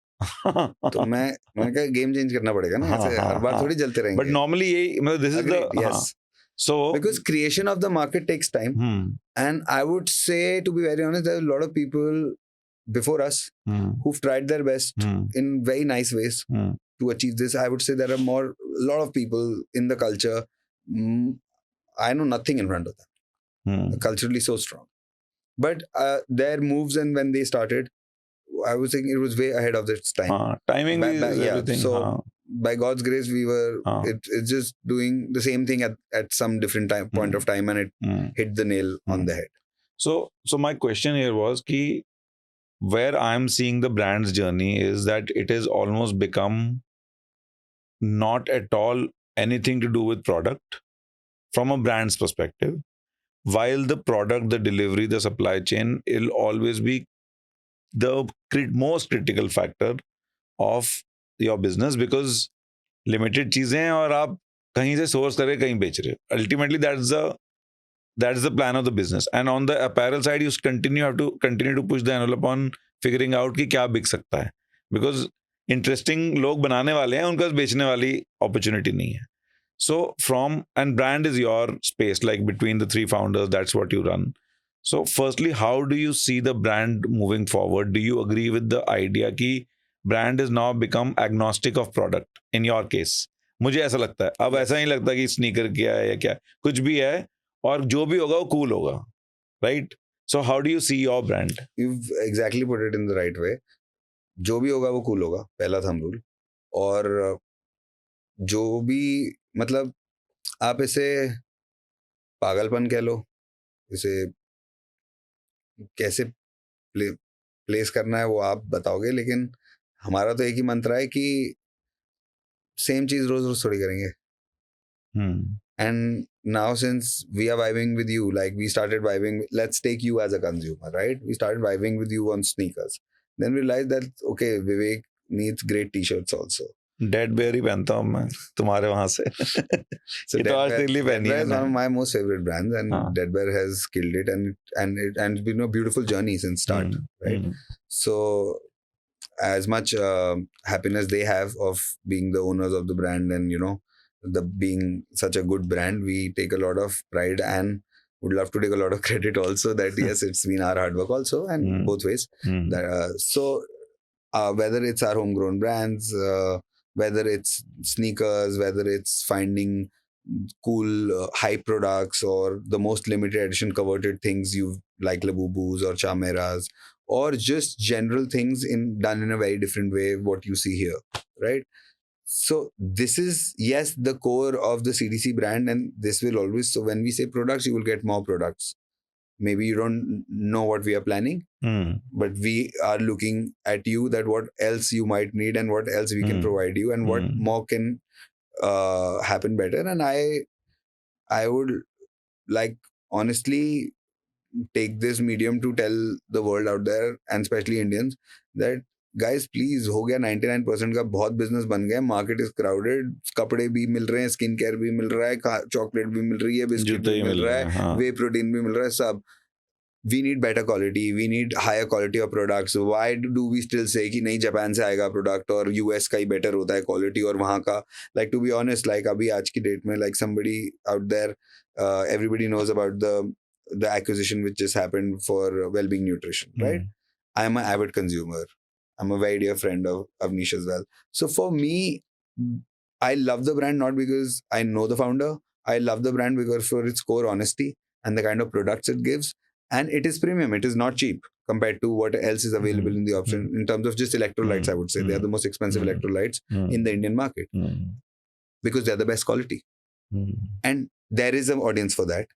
तो मैंने कहा गेम चेंज करना पड़ेगा ना, ऐसे हर बार थोड़ी जलते रहेंगे. बट नॉर्मली यही, मतलब this is the, yes, so because creation of the market takes time, and I would say, to be very honest, there are a lot of people before us who've tried their best in very nice ways to achieve this. I would say there are a lot of people in the culture. I know nothing in front of them. Culturally so strong, but their moves and when they started, I was thinking it was way ahead of its time. Timing is everything. So by God's grace, we were it's just doing the same thing at some different point of time, and it hit the nail on the head. So my question here was ki where I'm seeing the brand's journey is that it has almost become not at all anything to do with product from a brand's perspective, while the product, the delivery, the supply chain will always be the most critical factor of your business, because limited चीजें हैं और आप कहीं से source करके कहीं बेच रहे हो. Ultimately that's the plan of the business. And on the apparel side, you have to continue to push the envelope on figuring out कि क्या बिक सकता है, because interesting लोग बनाने वाले हैं, उनका बेचने वाली opportunity नहीं है. So and brand is your space, like between the three founders, that's what you run. So firstly, how do you see the brand moving forward? Do you agree with the idea कि brand is now become agnostic of product in your case? मुझे ऐसा लगता है. अब ऐसा नहीं लगता कि स्नीकर क्या है या क्या, कुछ भी है और जो भी होगा वो कूल होगा, right? So how do you see your brand? You've exactly put it in the right way. जो भी होगा वो कूल होगा, पहला थंब रूल. और जो भी मतलब आप इसे पागलपन कह लो, इसे कैसे प्लेस करना है वो आप बताओगे, लेकिन हमारा तो एक ही मंत्र है कि सेम चीज रोज रोज थोड़ी करेंगे. And now since we are vibing with you, like we started vibing, let's take you as a consumer, right? We started vibing with you on sneakers. Then we realized that, okay, Vivek needs great t-shirts also. Dead bear ही पहनता हूँ मैं तुम्हारे वहां से. So ये तो आज तेरे लिए पहनी Dead Bear है is one ना. of my most favorite brands, and हाँ. Dead Bear has killed it, and it's been a beautiful journey since start, right? So as much happiness they have of being the owners of the brand, and you know, the being such a good brand, we take a lot of pride and would love to take a lot of credit also that yes, it's been our hard work also, and both ways. So whether it's our homegrown brands, whether it's sneakers, whether it's finding cool hype products, or the most limited edition coveted things you like, Labubus or Chameras, or just general things done in a very different way, what you see here, right? So this is, yes, the core of the CDC brand, and this will always, so when we say products, you will get more products. Maybe you don't know what we are planning, but we are looking at you, that what else you might need and what else we can provide you, and what more can happen better. And I would like honestly take this medium to tell the world out there, and especially Indians, that guys, please, हो गया 99% का बहुत business बन गया, market is crowded, कपड़े भी मिल रहे हैं, स्किन केयर भी मिल रहा है, चॉकलेट भी मिल रही है, बिस्किट भी मिल रहा है, वे प्रोटीन भी मिल रहा है, सब. We need better quality, we need higher quality of products. Why do we still say कि नहीं जापान से आएगा प्रोडक्ट और US का ही बेटर होता है क्वालिटी, और वहाँ का, like to be honest, like अभी आज की डेट में, like somebody out there, everybody knows about the acquisition which just happened for Wellbeing Nutrition, right? I'm an avid consumer. I'm a very dear friend of Avnish as well. So for me, I love the brand not because I know the founder. I love the brand because for its core honesty and the kind of products it gives. And it is premium. It is not cheap compared to what else is available in the option. In terms of just electrolytes, I would say they are the most expensive electrolytes in the Indian market because they are the best quality. And there is an audience for that.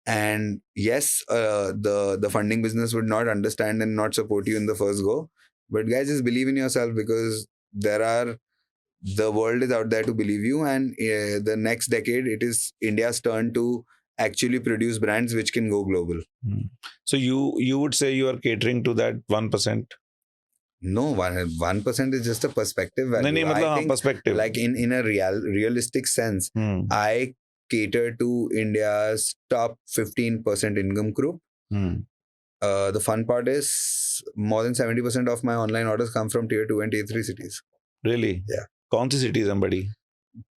And yes, the funding business would not understand and not support you in the first go. But guys, just believe in yourself, because the world is out there to believe you. And the next decade, it is India's turn to actually produce brands which can go global. So you would say you are catering to that 1%? No, 1% is just a perspective value. नहीं, मतलब हाँ, perspective. Like in a realistic sense, I cater to India's top 15% income group. The fun part is more than 70% of my online orders come from tier 2 and tier 3 cities. Really? Yeah. कौन सी cities हैं बड़ी?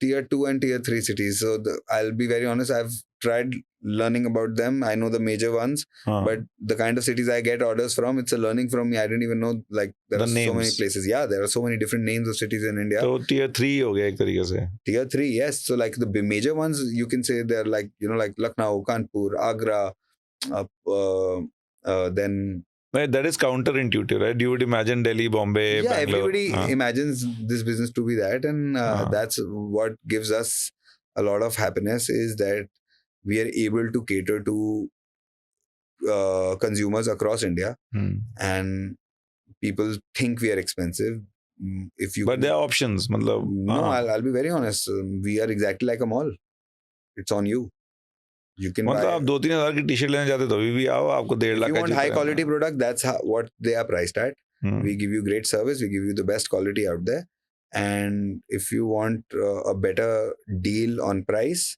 Tier 2 and tier 3 cities. So I'll be very honest, I've tried learning about them. I know the major ones, but the kind of cities I get orders from, it's a learning from me. I didn't even know, like, there are so many places. Yeah, there are so many different names of cities in India. So tier 3 हो गया एक तरीके से. Tier 3, yes. So like the major ones, you can say they're like, you know, like Lucknow, Kanpur, Agra, then... That is counterintuitive, right? You would imagine Delhi, Bombay, Bangalore. Everybody imagines this business to be that, and that's what gives us a lot of happiness, is that we are able to cater to consumers across India, and people think we are expensive. But there are options. No, I'll be very honest. We are exactly like a mall. It's on you. You can मतलब आप 2-3 हज़ार की T-shirt लेने जाते तो अभी भी आओ, आपको 1.5 लाख का. If you want high quality product, that's what they are priced at. We give you great service. We give you the best quality out there. And if you want a better deal on price,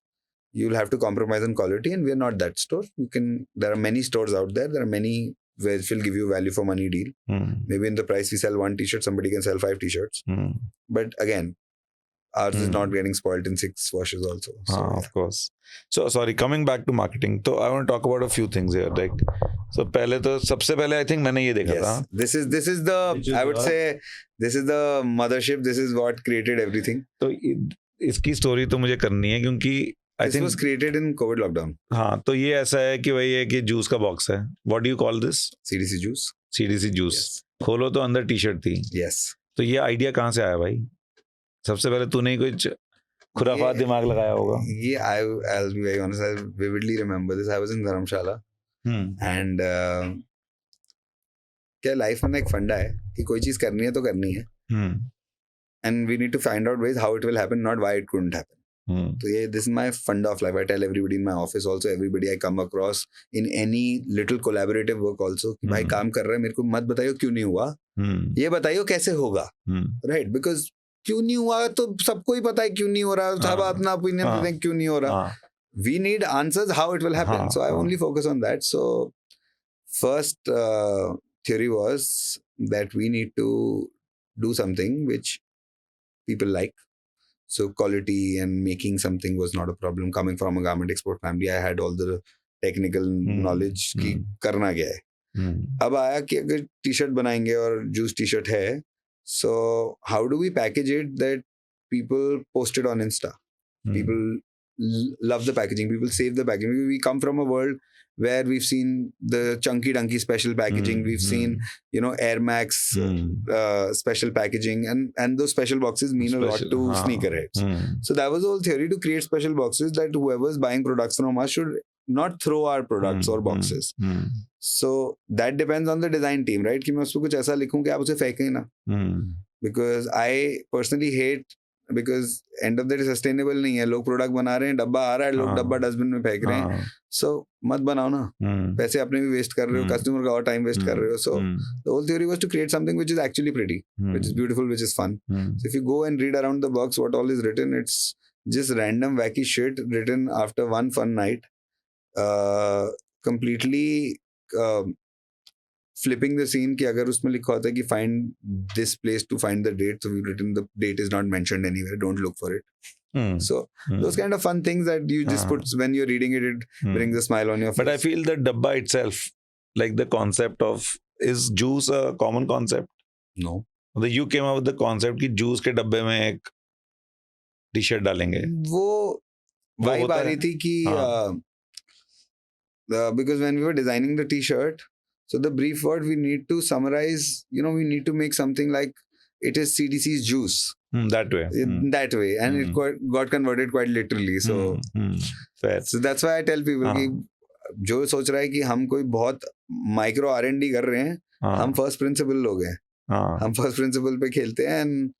you'll have to compromise on quality. And we are not that store. There are many stores out there. There are many which will give you value for money deal. Maybe in the price we sell 1 t-shirt, somebody can sell 5 t-shirts. But again, ours is not getting spoiled in 6 washes also. So, of course. So sorry, coming back to marketing. So I want to talk about a few things here. Like, so सबसे पहले I think मैंने ये देखा था. This is the, I would say, this is the mothership. This is what created everything. तो इसकी story तो मुझे करनी है, क्योंकि आई This was think created in COVID lockdown. हाँ, तो ये ऐसा है कि वही है कि जूस का बॉक्स है. What do you call this? CDC juice. CDC juice. Yes. खोलो तो अंदर टी शर्ट थी. Yes. तो ये आइडिया कहाँ से आया भाई? सबसे पहले तूने ही कुछ खुराफात दिमाग लगाया होगा. Yeah, I'll be very honest. I vividly remember this. I was in Dharamshala and क्या लाइफ में एक फंडा है कि कोई चीज करनी है तो करनी है. And we need to find out ways how it will happen, not why it couldn't happen. So yeah, this is my funda of life. I tell everybody in my office also, everybody I come across in any little collaborative work also, कि भाई काम कर रहा है मेरे को मत बताइयो क्यों नहीं हुआ, ये बताइयो कैसे होगा, right? Because क्यों नहीं हुआ तो सबको ही पता है क्यों नहीं हो रहा, सब अपना ओपिनियन देते हैं क्यों नहीं हो रहा. We need answers how it will happen. So I only focus on that. So first theory was that we need to do something which people like. So quality and making something was not a problem. Coming from a garment export family, I had all the technical knowledge कि करना क्या है. अब आया कि अगर T shirt बनाएंगे और जूस टी शर्ट है, so how do we package it that people post it on Insta? People love the packaging. People save the packaging. We come from a world where we've seen the chunky dunky special packaging. We've seen, Air Max special packaging, and those special boxes mean a lot to sneakerheads. So that was the whole theory, to create special boxes that whoever's buying products from us should not throw our products or boxes. So that depends on the design team, right? कि मैं उसको कुछ ऐसा लिखूं कि आप उसे फेंकें ना. Because I personally hate, because end of the day sustainable नहीं है. लोग प्रोडक्ट बना रहे हैं, डब्बा आ रहा है, लोग डब्बा डस्टबिन में फेंक रहे हैं. So मत बनाओ ना, पैसे अपने भी वेस्ट कर रहे हो, कस्टमर का और टाइम वेस्ट कर रहे हो. So the whole theory was to create something which is actually pretty, which is beautiful, which is fun. So if you go and read around the box what all is written, it's just random wacky shit written after one fun night, completely flipping the scene. कि अगर उसमें लिखा होता है कि find this place to find the date, so we've written the date is not mentioned anywhere, don't look for it. So those kind of fun things that you just put when you're reading it, it brings a smile on your face. But I feel the dabba itself, like the concept of, is juice a common concept? No. You came up with the concept कि juice के डब्बे में एक T shirt डालेंगे. वो vibe आ रही थी कि because when we were designing the t-shirt, so the brief word we need to summarize, we need to make something like it is CDC's juice. That way. That way. And it got converted quite literally. So, fair. So that's why I tell people कि जो सोच रहा है कि हम कोई बहुत micro R&D कर रहे हैं, हम फर्स्ट प्रिंसिपल लोग हैं. हम फर्स्ट प्रिंसिपल पे खेलते हैं, and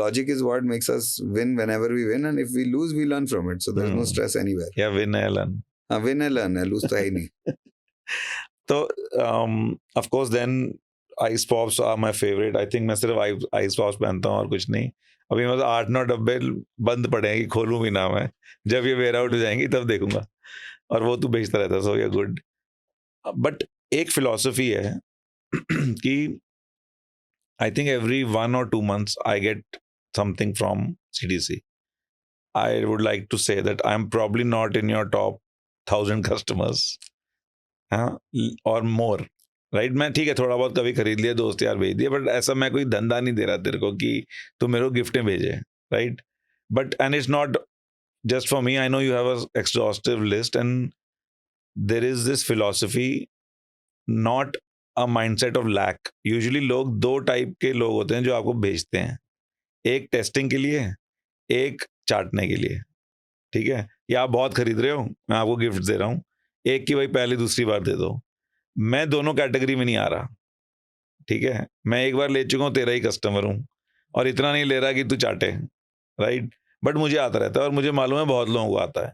logic is what makes us win whenever we win, and if we lose we learn from it. So there's no stress anywhere. Yeah, win and learn. Win and learn है, lose तो है ही नहीं. तो of course then ice pops are my favorite. I think मैं सिर्फ ice pops पहनता हूँ और कुछ नहीं. अभी मतलब 8-9 डब्बे बंद पड़े हैं कि खोलूँ भी ना मैं. जब ये वेयर आउट हो जाएंगी तब देखूंगा. और वो तू बेचता रहता है, so you're good. But एक philosophy है कि I think every 1 or 2 months I get something from CDC. I would like to say that I'm probably not in your top 1,000 customers. और मोर, राइट? मैं ठीक है थोड़ा बहुत कभी खरीद लिया, दोस्त यार भेज दिया, बट ऐसा मैं कोई धंधा नहीं दे रहा तेरे को कि तू मेरे को गिफ्टें भेजे, right? But and it's not just for me. I know you have a exhaustive list and there is this philosophy, not a mindset of lack. Usually लोग 2 टाइप के लोग होते हैं जो आपको भेजते हैं, एक टेस्टिंग के लिए, एक चाटने के लिए, ठीक है? या आप बहुत खरीद रहे हो, मैं आपको गिफ्ट दे रहा हूँ. एक की भाई पहली दूसरी बार दे दो. मैं दोनों कैटेगरी में नहीं आ रहा, ठीक है? मैं एक बार ले चुका हूँ, तेरा ही कस्टमर हूँ, और इतना नहीं ले रहा कि तू चाटे, राइट? बट मुझे आता रहता है और मुझे मालूम है बहुत लोगों को आता है.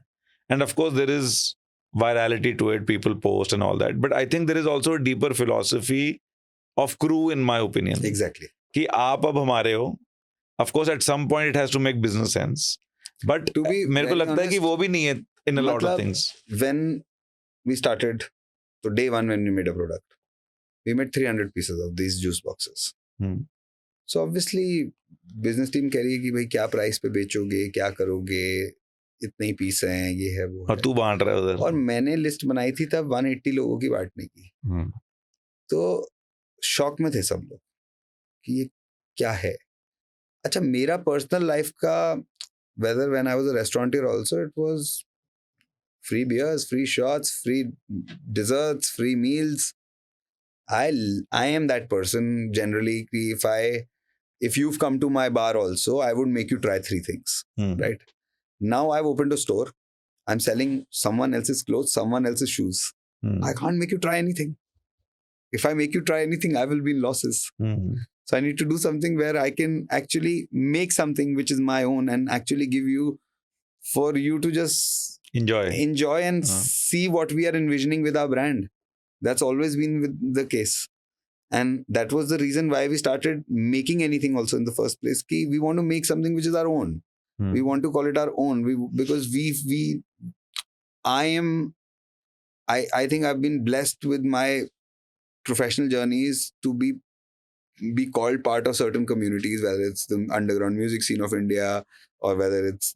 And of course there is virality to it, people post and all that, but I think there is also a deeper philosophy of crew in my opinion. Exactly. कि आप अब हमारे हो. Of course at some point it has to make business sense, but to be मेरे को लगता है कि वो भी नहीं है in a lot of things. When we started, so day one when we made a product, we made 300 pieces of these juice boxes. So obviously business team कह रही है कि भाई क्या प्राइस पे बेचोगे, क्या करोगे, इतने ही पीस हैं, ये है वो और तू बांट रहा है उधर. और मैंने लिस्ट बनाई थी तब 180 लोगों की बांटने की. तो शॉक में थे सब लोग कि ये क्या है. अच्छा, मेरा पर्सनल लाइफ का, whether when I was a restaurateur also, it was free beers, free shots, free desserts, free meals. I am that person generally. If you've come to my bar also, I would make you try 3 things, right? Now I've opened a store. I'm selling someone else's clothes, someone else's shoes. I can't make you try anything. If I make you try anything, I will be in losses. So I need to do something where I can actually make something which is my own and actually give you, for you to just enjoy and see what we are envisioning with our brand. That's always been with the case. And that was the reason why we started making anything also in the first place. Ki we want to make something which is our own. We want to call it our own. Because I think I've been blessed with my professional journeys to be called part of certain communities, whether it's the underground music scene of India or whether it's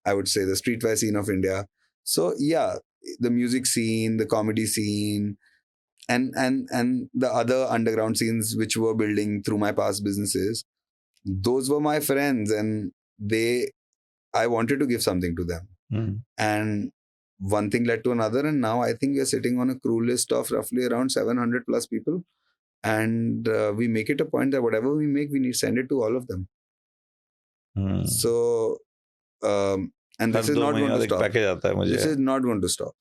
I would say the streetwear scene of India. So yeah, the music scene, the comedy scene, and the other underground scenes which were building through my past businesses, those were my friends, and I wanted to give something to them. And one thing led to another, and now I think we're sitting on a crew list of roughly around 700 plus people. And we make it a point that whatever we make, we need to send it to all of them. So, and this is not going to stop. This is not going to stop.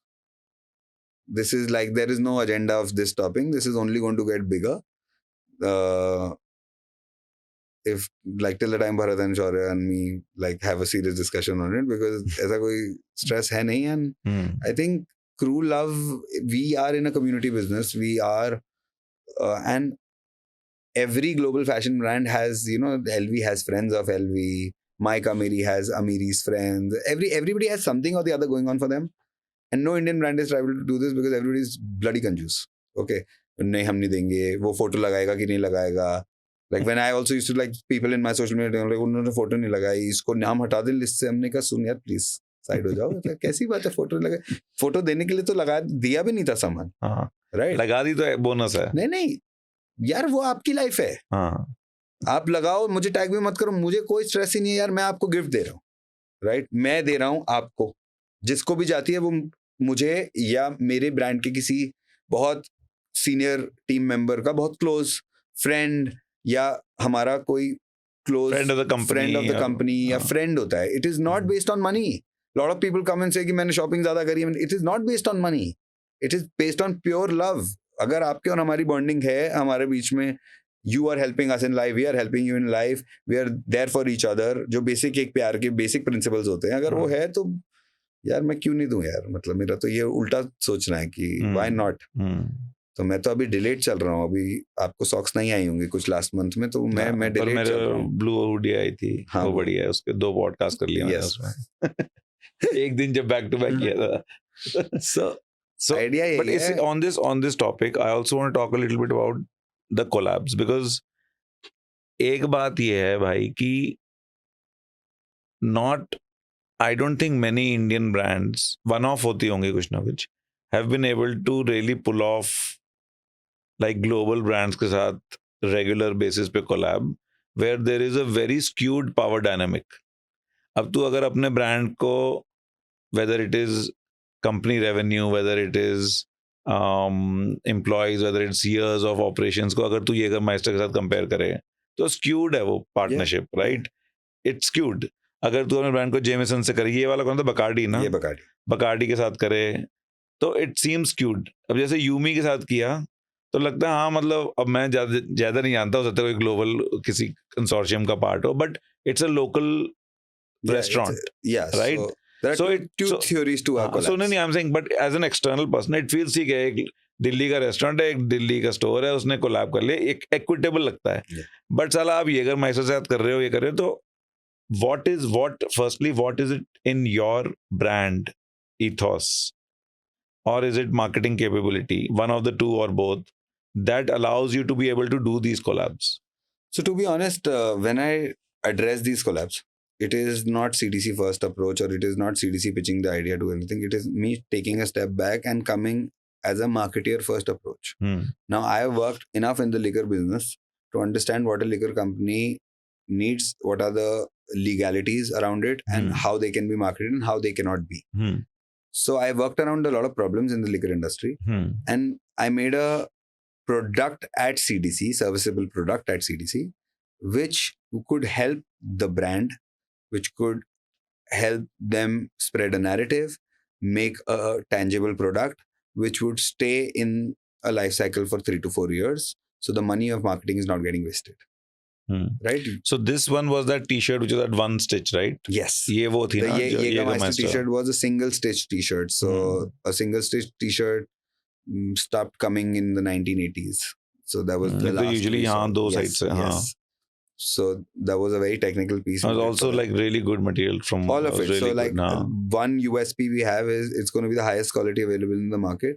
This is like, there is no agenda of this stopping. This is only going to get bigger. If like till the time Bharat and Shaurya and me like have a serious discussion on it, because aisa koi stress hai nahi. And I think Crew Love, we are in a community business. We are, and every global fashion brand has, LV has friends of LV. Mike Amiri has Amiri's friends. Everybody has something or the other going on for them. And no Indian brand is able to do this because everybody is bloody confused. Okay, नहीं हम नहीं देंगे, वो photo लगाएगा कि नहीं लगाएगा. Like when I also used to like people in my social media, like उन्होंने photo नहीं लगाई, इसको नाम हटा दे लिस्ट से. हमने कहा सुन यार please साइड हो जाओ. कैसी बात है, फोटो लगा, फोटो देने के लिए तो लगा दिया भी नहीं था सामान, राइट? लगा दी तो बोनस है. नहीं यार, वो आपकी लाइफ है. आप लगाओ, मुझे टैग भी मत करो, मुझे कोई स्ट्रेस ही नहीं है यार. मैं आपको गिफ्ट दे रहा हूँ, राइट? मैं दे रहा हूँ आपको. जिसको भी जाती है वो मुझे या मेरे ब्रांड के किसी बहुत सीनियर टीम मेंबर का बहुत क्लोज फ्रेंड या हमारा कोई close friend of the company या फ्रेंड होता है. It is not based on money. Lot of people come and से कि मैंने शॉपिंग ज्यादा करी. It is not based on money. It is based on pure love. अगर आपके और हमारी बॉन्डिंग है हमारे बीच में, you are helping us in life, we are helping you in life, we are there for each other, जो basic एक प्यार के बेसिक प्रिंसिपल्स होते हैं, अगर वो है तो यार मैं क्यों नहीं दूं यार. मतलब मेरा तो ये उल्टा सोचना है कि why not. तो मैं तो अभी डिलेट चल रहा हूँ. अभी आपको सॉक्स नहीं आई होंगी कुछ लास्ट मंथ में, तो मैं डिलेट चल रहा हूँ. ब्लू हुडी आई थी, वो बढ़िया है. उसके 2 पॉडकास्ट कर लिए मैंने उसमें. एक दिन जब बैक टू बैक किया था. So idea but on this topic I also want to talk a little bit about the collabs, because एक बात ये है भाई कि I don't think many Indian brands, one off होती होंगी कुछ ना कुछ, have been able to really pull off like global brands के साथ regular basis पे collab, where there is a very skewed power dynamic. अब तू अगर अपने brand को, whether it is company revenue, whether it is employees, whether it's years of operations को अगर तू Jägermeister के साथ compare करे तो skewed है वो partnership, right? It's skewed. अगर तू अपने brand को Jameson से करे, ये वाला कौन था, Bacardi ना, ये Bacardi के साथ करे तो it seems skewed. अब जैसे Yumi के साथ किया तो लगता है हाँ, मतलब अब मैं ज़्यादा नहीं जानता, हो सकता है कोई ग्लोबल किसी कंसोर्शियम का पार्ट हो, but it's a local restaurant, right? So there are two theories to our collapse. So नहीं, I'm saying, but as an external person, it feels ठीक है, एक दिल्ली का रेस्टोरेंट है, एक दिल्ली का स्टोर है, उसने कोलैब कर लिया, एक इक्विटेबल लगता है. बट साला आप Jägermeister से साथ कर रहे हो, ये कर रहे हो, तो firstly what is it in your brand ethos, or is it marketing capability, one of the two or both, that allows you to be able to do these collabs? So to be honest, when I address these collabs, it is not CDC first approach, or it is not CDC pitching the idea to anything. It is me taking a step back and coming as a marketeer first approach. Now, I have worked enough in the liquor business to understand what a liquor company needs, what are the legalities around it, and how they can be marketed and how they cannot be. So I worked around a lot of problems in the liquor industry, and I made a product at CDC, serviceable product at CDC, which could help the brand, which could help them spread a narrative, make a tangible product, which would stay in a life cycle for 3 to 4 years. So the money of marketing is not getting wasted, right? So this one was that T-shirt which was at one stitch, right? Yes. ये वो थी The ना जो Jägermeister Jägermeister. t-shirt was a single stitch t-shirt. So a single stitch t-shirt stopped coming in the 1980s. So that was the तो last. usually we saw. यहाँ दो Yes, sides से, हाँ. yes. So that was a very technical piece. It was we did also for like really good material from all of it. really So good, like हाँ. one USP we have is it's going to be the highest quality available in the market,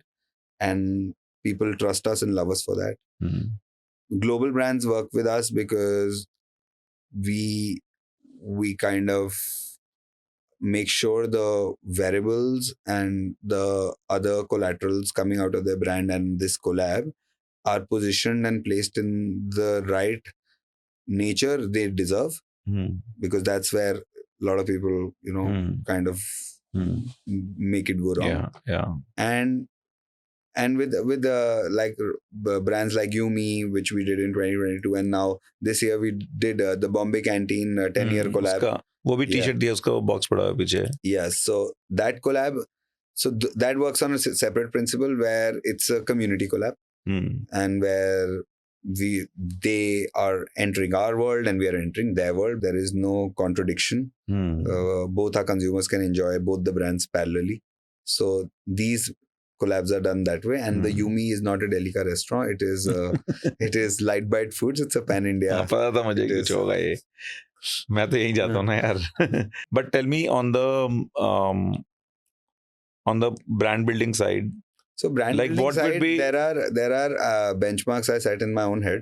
and people trust us and love us for that. Global brands work with us because we kind of make sure the variables and the other collaterals coming out of their brand and this collab are positioned and placed in the right nature they deserve, because that's where a lot of people, kind of make it go wrong. And with brands like Yumi, which we did in 2022, and now this year we did the Bombay Canteen 10-year collab. वो भी t-shirt दिया उसका box पड़ा है पीछे. Yes, so that collab, that works on a separate principle where it's a community collab, and where they are entering our world and we are entering their world. There is no contradiction. Both our consumers can enjoy both the brands parallelly. So these collabs are done that way, and the Yumi is not a Delhi ka restaurant. It is it is Light Bite Foods. It's a pan India. पता था मुझे कुछ होगा ये. मैं तो यहीं जाता हूँ ना यार. But tell me on the brand building side. So brand like building what side, would be there are benchmarks I set in my own head.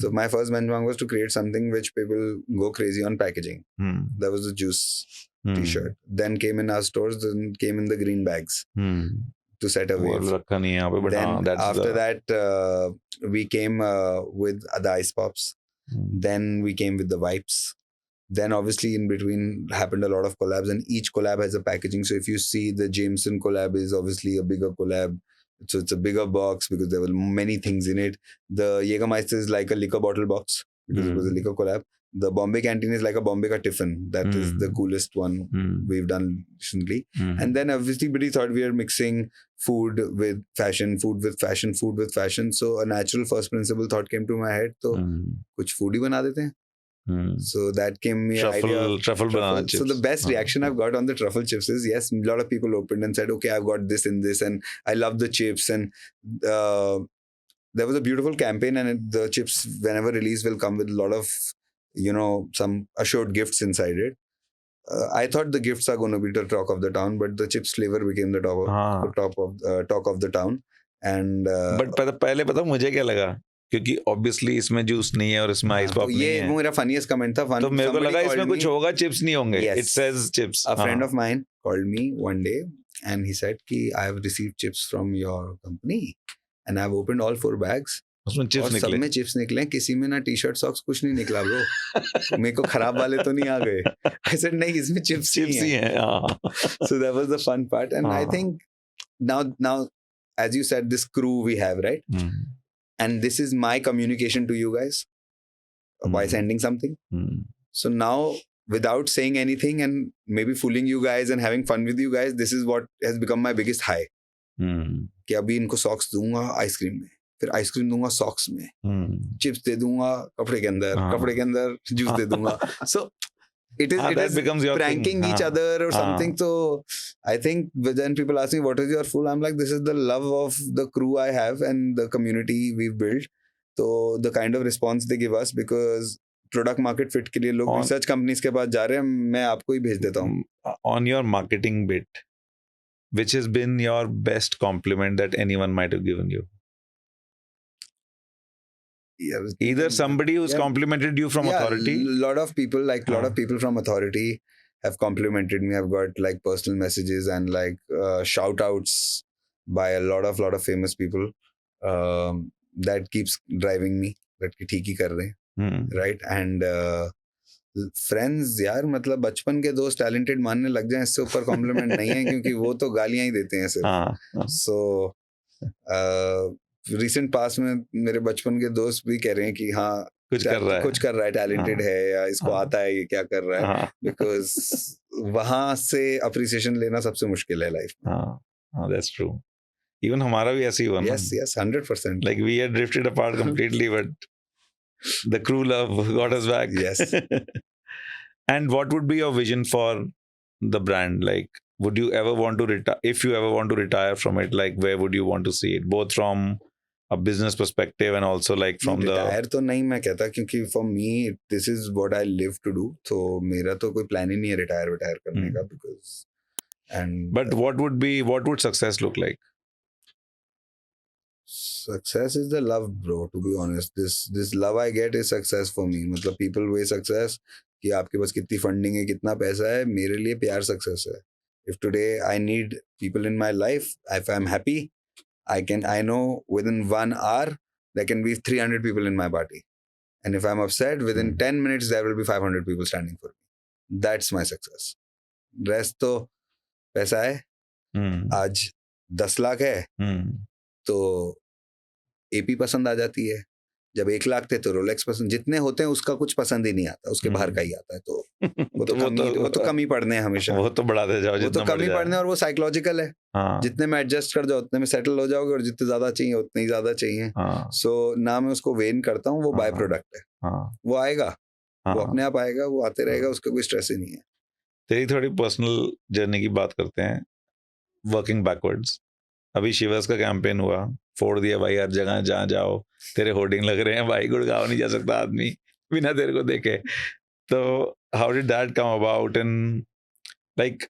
So my first benchmark was to create something which people go crazy on packaging. That was the Juice t-shirt. Then came in our stores, then came in the green bags to set a wave. Then after that, we came with the ice pops. Then we came with the wipes. Then obviously in between happened a lot of collabs, and each collab has a packaging. So if you see the Jameson collab is obviously a bigger collab. So it's a bigger box because there were many things in it. The Jägermeister is like a liquor bottle box because it was a liquor collab. The Bombay Canteen is like a Bombay ka tiffin. That is the coolest one we've done recently. And then everybody thought we are mixing food with fashion, food with fashion, food with fashion. So a natural first principle thought came to my head. So kuch food hi bana dete hain. So that came me idea. Truffle banana chips. So the best reaction I've got on the truffle chips is, yes, a lot of people opened and said, okay, I've got this and this, and I love the chips. And there was a beautiful campaign, and the chips, whenever released, will come with a lot of, some assured gifts inside it. I thought the gifts are going to be the talk of the town, but the chips flavor became the talk of the town. And but पहले पता मुझे क्या लगा, क्योंकि obviously इसमें juice नहीं है और इसमें आइस पॉप नहीं है. ये मेरा फनीएस्ट कमेंट था. तो मेरे को लगा इसमें कुछ होगा, चिप्स नहीं होंगे. It says chips. A friend of mine called me one day and he said कि I have received chips from your company and I have opened all 4 bags. उसमें चिप्स निकले. सब में चिप्स निकले, किसी में ना टी-शर्ट सॉक्स कुछ नहीं निकला ब्रो. मेरे को खराब वाले तो नहीं आ गए. I said नहीं, इसमें चिप्स ही हैं. So that was the fun part, and I think now as you said, this crew we have, right? And this is my communication to you guys by sending something. So now, without saying anything and maybe fooling you guys and having fun with you guys, this is what has become my biggest high. कि अभी इनको socks दूंगा ice cream में, फिर ice cream दूंगा socks में, chips दे दूंगा कपड़े के अंदर जूस दे दूंगा. So it is pranking each other or something. So I think when people ask me what is your full, I'm like, this is the love of the crew I have and the community we've built. So the kind of response they give us, because product market fit के लिए लोग research companies के पास जा रहे हैं, मैं आपको ही भेज देता हूँ. On your marketing bit, which has been your best compliment that anyone might have given you? Either somebody who's complimented you from authority. A lot of people, lot of people from authority have complimented me. I've got like personal messages and like shout outs by a lot of famous people. That keeps driving me. That ठीक ही कर रहे हैं, right? And friends यार, मतलब बचपन के दोस्त talented मानने लग जाएं, इससे ऊपर कॉम्प्लीमेंट नहीं है, क्योंकि वो तो गालियां ही देते हैं सिर्फ. हाँ सो रिसेंट पास में मेरे बचपन के दोस्त भी कह रहे हैं कि हाँ, कुछ कर रहा है. कुछ कर रहा है, टैलेंटेड हाँ, है, या इसको हाँ. आता है, ये क्या कर रहा है. हाँ बिकॉज वहां से अप्रिसिएशन लेना सबसे मुश्किल है लाइफ में. हाँ, that's true. Even हमारा भी ऐसे ही हुआ ना. Yes yes 100%. Like we had drifted apart completely, but the crew love got us back. Yes. And what would be your vision for the brand? Like, would you ever want to retire? If you ever want to retire from it, like, where would you want to see it? Both from a business perspective and also like from the. Retire तो नहीं मैं कहता, क्योंकि for me this is what I live to do. तो मेरा तो कोई plan ही नहीं है रिटायर करने का. Because and But what would success look like? success is the love, bro, to be honest. This love I get is success for me. मतलब people way success कि आपके पास कितनी फंडिंग है, कितना पैसा है. मेरे लिए प्यार सक्सेस है. If today I need people in my life, if I'm happy, I know within 1 hour there can be 300 people in my party. And if I'm upset, within 10 minutes there will be 500 people standing for me. That's my success. Rest तो पैसा है. आज 10 लाख है तो AP पसंद आ जाती है. जब 1 लाख थे तो रोलेक्स पसंद. जितने होते हैं उसका कुछ पसंद ही नहीं आता, उसके बाहर का ही आता है. तो वो तो कम ही पढ़ने हैं हमेशा. वो तो बढ़ाते जाओ, वो तो कम ही पढ़ने, और वो साइकोलॉजिकल है. जितने में एडजस्ट कर जाओ उतने में सेटल हो जाओगे, और जितने ज्यादा चाहिए उतने ही ज्यादा चाहिए. सो ना मैं उसको वेन करता हूँ, वो बाय प्रोडक्ट है. वो आएगा, वो अपने आप आएगा, वो आते रहेगा, उसका कोई स्ट्रेस ही नहीं है. तेरी थोड़ी पर्सनल जर्नी की बात करते हैं, वर्किंग बैकवर्ड्स. अभी शिवर्स का कैंपेन हुआ, फोड़ दिया भाई हर जगह, जहाँ जाओ तेरे होर्डिंग लग रहे हैं भाई. गुड़गांव नहीं जा सकता आदमी बिना तेरे को देखे. तो how did that come about? And like,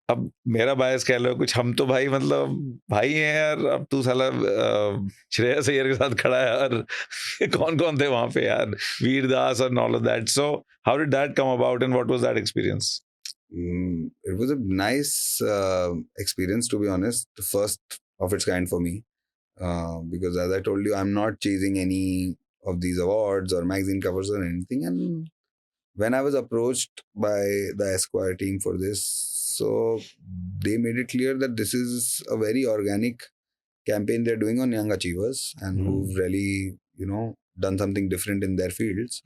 अब मेरा बायस कह लो कुछ, हम तो भाई मतलब भाई हैं यार. अब तू साला श्रेयस अय्यर के साथ खड़ा है, और कौन कौन थे वहां पे यार, वीरदास और all of that. So how did that come about and what was that experience? It was a nice experience, to be honest. The first of its kind for me, because as I told you, I'm not chasing any of these awards or magazine covers or anything. And when I was approached by the Esquire team for this, so they made it clear that this is a very organic campaign they're doing on young achievers and who've really, done something different in their fields.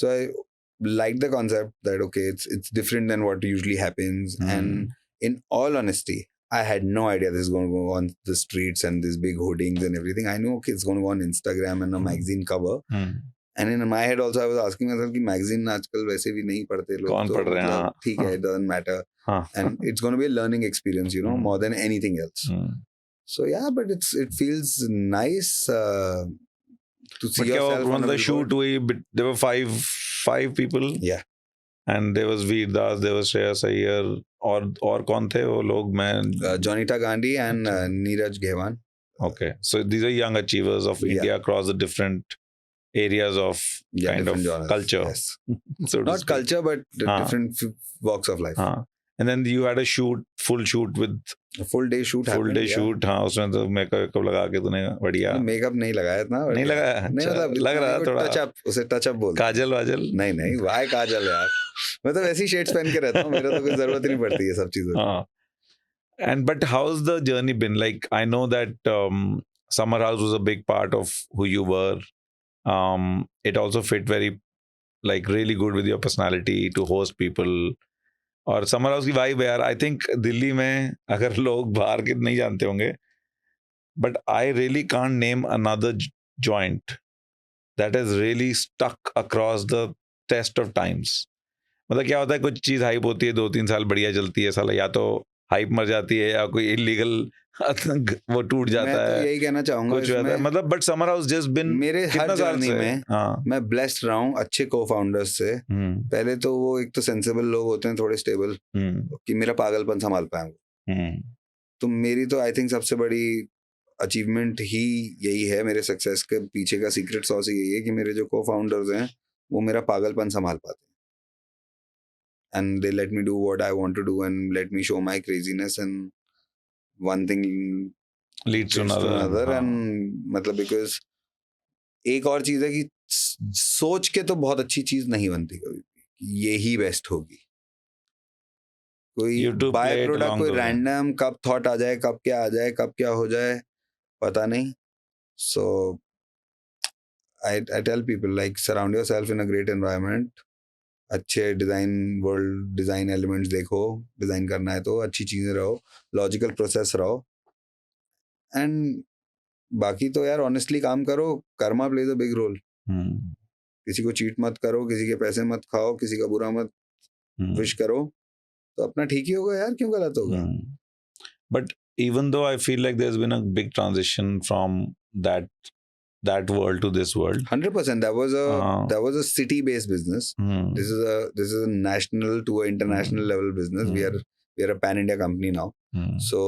So I like the concept that okay, it's different than what usually happens. And in all honesty, I had no idea this is going to go on the streets and these big hoardings and everything. I knew okay, it's going to go on Instagram and a magazine cover. And in my head also I was asking myself कि magazine आजकल वैसे भी नहीं पढ़ते लोग, कौन पढ़ रहे हैं? ठीक है, it doesn't matter. And it's going to be a learning experience, more than anything else. So yeah, but it feels nice to see yourself on the shoot. There were five people. Yeah. And there was Veerdas, there was Shreyas Iyer, और कौन थे वो लोग? मैं Jonita Gandhi and Neeraj Ghewan. Okay, so these are young achievers of India across the different areas of kind of genres, culture. Yes. So not culture, but different walks of life. And then you had a full shoot with a full day shoot. shoot. हाँ, उसमें तो makeup लगा के तूने बढ़िया. Makeup नहीं लगाया था. नहीं लगाया? नहीं, मतलब लग रहा थोड़ा टचअप, उसे टचअप बोलते. काजल वाजल? नहीं वाई काजल यार. मैं तो वैसी शेड्स पहन के रहता हूँ, मेरा तो कोई जरूरत ही नहीं पड़ती है सब चीजों की. And but how's the journey been? Like, I know that Summer House was a big part of who you were. It also fit very, like, really good with your personality to host people. और summer house की vibe है यार. I think Delhi में अगर लोग बाहर के नहीं जानते होंगे, but I really can't name another joint that is really stuck across the test of times. मतलब क्या होता है, कुछ चीज हाइप होती है, 2-3 साल बढ़िया चलती है, साला या तो हाइप मर जाती है या कोई इलीगल वो टूट जाता है. मैं तो यही कहना चाहूंगा कुछ है, मतलब but summer house just been मेरे हर जर्नी में मैं ब्लेस्ड रहा हूँ अच्छे को-फाउंडर्स से. पहले तो वो एक तो सेंसिबल लोग होते हैं, थोड़े स्टेबल, कि मेरा पागलपन संभाल पाए. तो मेरी तो आई थिंक सबसे बड़ी अचीवमेंट ही यही है. मेरे सक्सेस के पीछे का सीक्रेट सॉस यही है कि मेरे जो को-फाउंडर्स हैं वो मेरा पागलपन संभाल पाते हैं. And they let me do what I want to do and let me show my craziness, and one thing leads to another. And मतलब because एक और चीज है कि सोच के तो बहुत अच्छी चीज नहीं बनती कभी भी, ये ही बेस्ट होगी. कोई You to by play it product along कोई the way. रैंडम कब थॉट आ जाए, कब क्या आ जाए, कब क्या हो जाए, पता नहीं. सो I tell people like surround yourself in a great environment. अच्छे डिजाइन वर्ल्ड डिजाइन एलिमेंट्स देखो, डिजाइन करना है तो अच्छी चीजें रहो, लॉजिकल प्रोसेस रहो, एंड बाकी तो यार ऑनेस्टली काम करो. Karma plays a big role. किसी को चीट मत करो, किसी के पैसे मत खाओ, किसी का बुरा मत विश करो, तो अपना ठीक ही होगा यार, क्यों गलत होगा. But even though I feel like there's been a big transition from that world to this world. 100%. That was a city based business. This is a national to an international level business. We are a pan India company now. So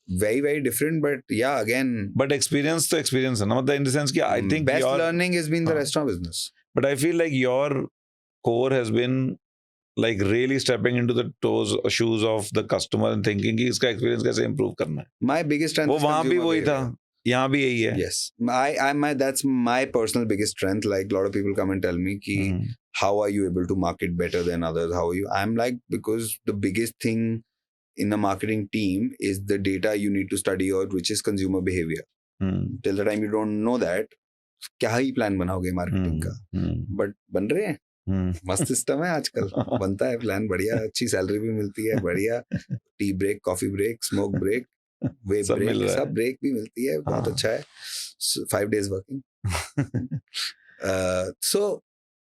very very different, but yeah, again, But experience to experience है ना, मतलब in the sense कि I think best your learning has been the restaurant business. But I feel like your core has been like really stepping into the shoes of the customer and thinking कि इसका experience कैसे improve करना है. My biggest strength वो is वहाँ भी consumer वही था, behavior. यहाँ भी यही है. Yes, that's my personal biggest strength. Like a lot of people come and tell me ki how are you able to market better than others? How are you? I'm like, because the biggest thing in a marketing team is the data you need to study out, which is consumer behavior. Till the time you don't know that, क्या ही plan बनाओगे marketing का. But बन रहे हैं, मस्त system है आजकल, बनता है प्लान बढ़िया, अच्छी सैलरी भी मिलती है बढ़िया, tea break, coffee break, smoke break, way break, सब ब्रेक भी मिलती है, बहुत अच्छा है. 5 days वर्किंग. सो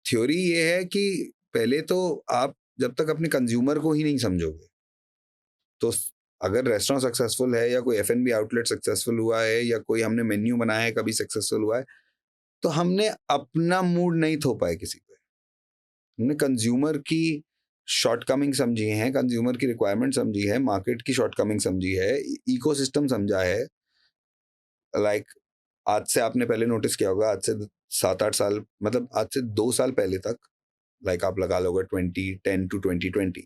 थ्योरी ये है कि पहले तो आप जब तक अपने कंज्यूमर को ही नहीं समझोगे, तो अगर रेस्टोरेंट सक्सेसफुल है या कोई F&B आउटलेट सक्सेसफुल हुआ है या कोई हमने मेन्यू बनाया है कभी सक्सेसफुल हुआ है, तो हमने अपना मूड नहीं थोपा है किसी पे. हमने कंज्यूमर की शॉर्टकमिंग समझी है, कंज्यूमर की रिक्वायरमेंट समझी है, मार्केट की शॉर्टकमिंग समझी है, इकोसिस्टम समझा है. लाइक आज से आपने पहले नोटिस किया होगा, आज से 7-8 साल, मतलब आज से 2 साल पहले तक, लाइक आप लगा लोगे 2010 to 2020,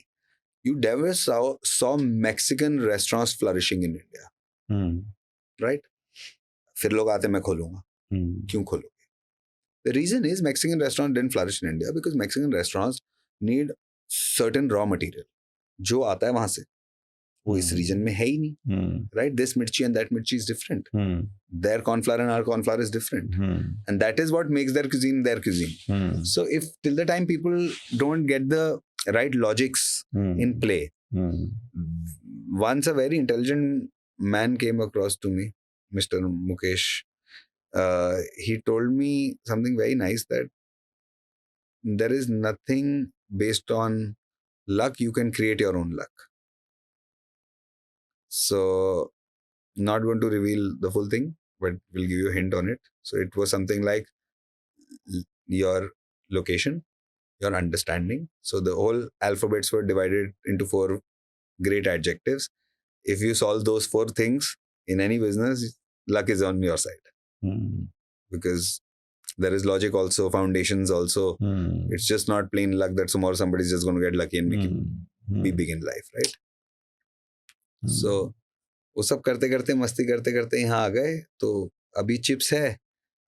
you never saw Mexican restaurants flourishing in India. Right? फिर लोग आते मैं खोलूंगा. क्यों खोलोगे? The reason is Mexican restaurant didn't flourish in India because Mexican restaurants need certain raw material. जो आता है वहां से, वो इस रीजन में है ही नहीं. Right? This mirchi and that mirchi is different. Their cornflour and our cornflour is different. And that is what makes their cuisine their cuisine. So if till the time people don't get the right logics in play, once a very intelligent man came across to me, Mr. Mukesh. He told me something very nice, that there is nothing based on luck. You can create your own luck. So, not going to reveal the full thing, but we'll give you a hint on it. So it was something like your location, your understanding. So the whole alphabets were divided into 4 great adjectives. If you solve those 4 things in any business, luck is on your side. Because there is logic also, foundations also. It's just not plain luck that tomorrow somebody's just going to get lucky and be big in life, right? So वो सब करते करते, मस्ती करते करते यहाँ आ गए. तो अभी चिप्स है,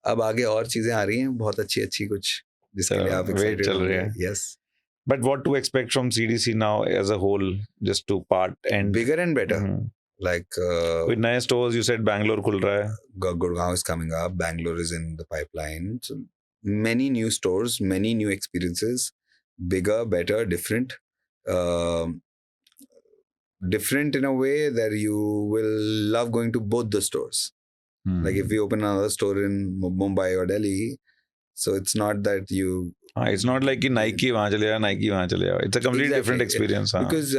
अब आगे और चीजें आ रही हैं बहुत अच्छी अच्छी कुछ, जिसके लिए आप एक्साइटेड होंगे. Yes. But what to expect from CDC now as a whole, just to part and bigger and better. Like with नए stores, you said Bangalore खुल रहा है. Gurgaon is coming up. Bangalore is in the pipeline. So many new stores, many new experiences, bigger, better, different. Different in a way that you will love going to both the stores. Like if we open another store in Mumbai or Delhi, so it's not that you... it's not like कि Nike वहाँ चले जाओ, Nike वहाँ चले जाओ. It's a completely different experience. Because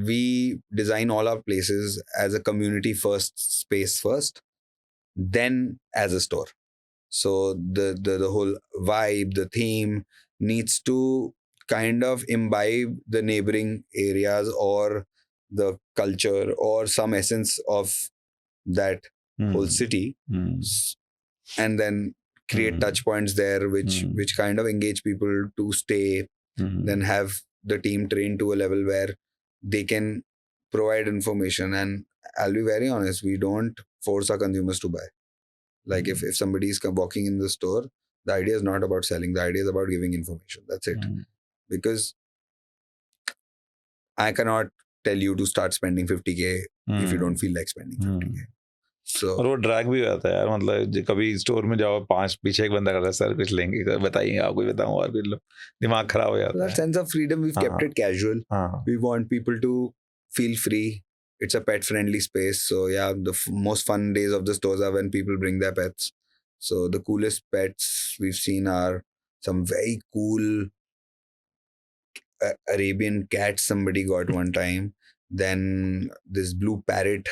we design all our places as a community first, space first, then as a store. So the whole vibe, the theme needs to kind of imbibe the neighboring areas or the culture or some essence of that whole city, and then create touch points there which kind of engage people to stay. Then have the team trained to a level where they can provide information. And I'll be very honest, we don't force our consumers to buy. Like if somebody is walking in the store, The idea is not about selling. The idea is about giving information. That's it. Because I cannot tell you to start spending 50K if you don't feel like spending 50K. So और वो drag भी हो जाता है यार, मतलब कभी store में जाओ, 5 पीछे एक बंदा करता है, सर कुछ लेंगे, बताइए, आपको ही बताऊं, और कुछ लो, दिमाग खराब हो जाता that है. sense of freedom, we've kept it casual. We want people to feel free. It's a pet friendly space. So yeah, the most fun days of the stores are when people bring their pets. So the coolest pets we've seen are some very cool Arabian cats somebody got one time. Then this blue parrot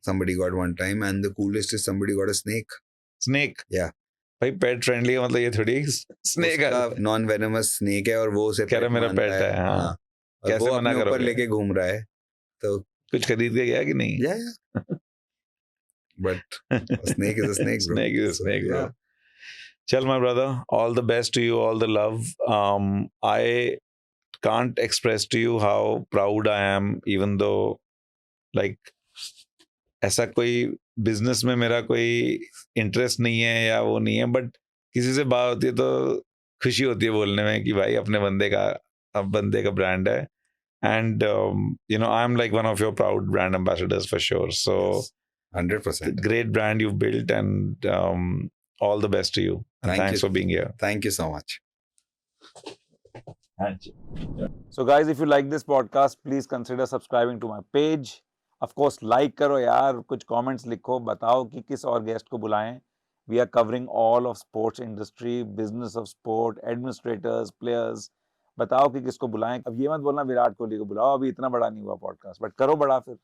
somebody got one time, and the coolest is somebody got a snake. Snake. Yeah. भाई pet friendly है, मतलब ये थोड़ी snake है, उसका non venomous snake है और वो उसे कह रहा pet मेरा मानता पेट है. हाँ, हाँ, और कैसे वो मना अपने ऊपर करोगे? लेके घूम रहा है. तो कुछ खरीद के गया कि नहीं? yeah. But a snake is a snake, bro. Snake is a So, snake, bro. yeah. Chal, my brother, all the best to you, all the love. I can't express to you how proud I am, even though, like, ऐसा कोई business में मेरा कोई interest नहीं है या वो नहीं है, बट किसी से बात होती है तो खुशी होती है बोलने में कि भाई अपने बंदे का ब्रांड है. And you know, I am like one of your proud brand ambassadors for sure. So Yes. 100%. great brand you've built, and all the best to you. And Thank thanks you. for being here. Thank you so much. So guys, if you like this podcast, please consider subscribing to my page. Of course, like करो यार, कुछ comments लिखो, बताओ कि किस और guest को बुलाएं. We are covering all of sports industry, business of sport, administrators, players. बताओ कि किसको बुलाएं. अब ये मत बोलना विराट कोहली को बुलाओ, अभी इतना बड़ा नहीं हुआ podcast, but करो बड़ा फिर.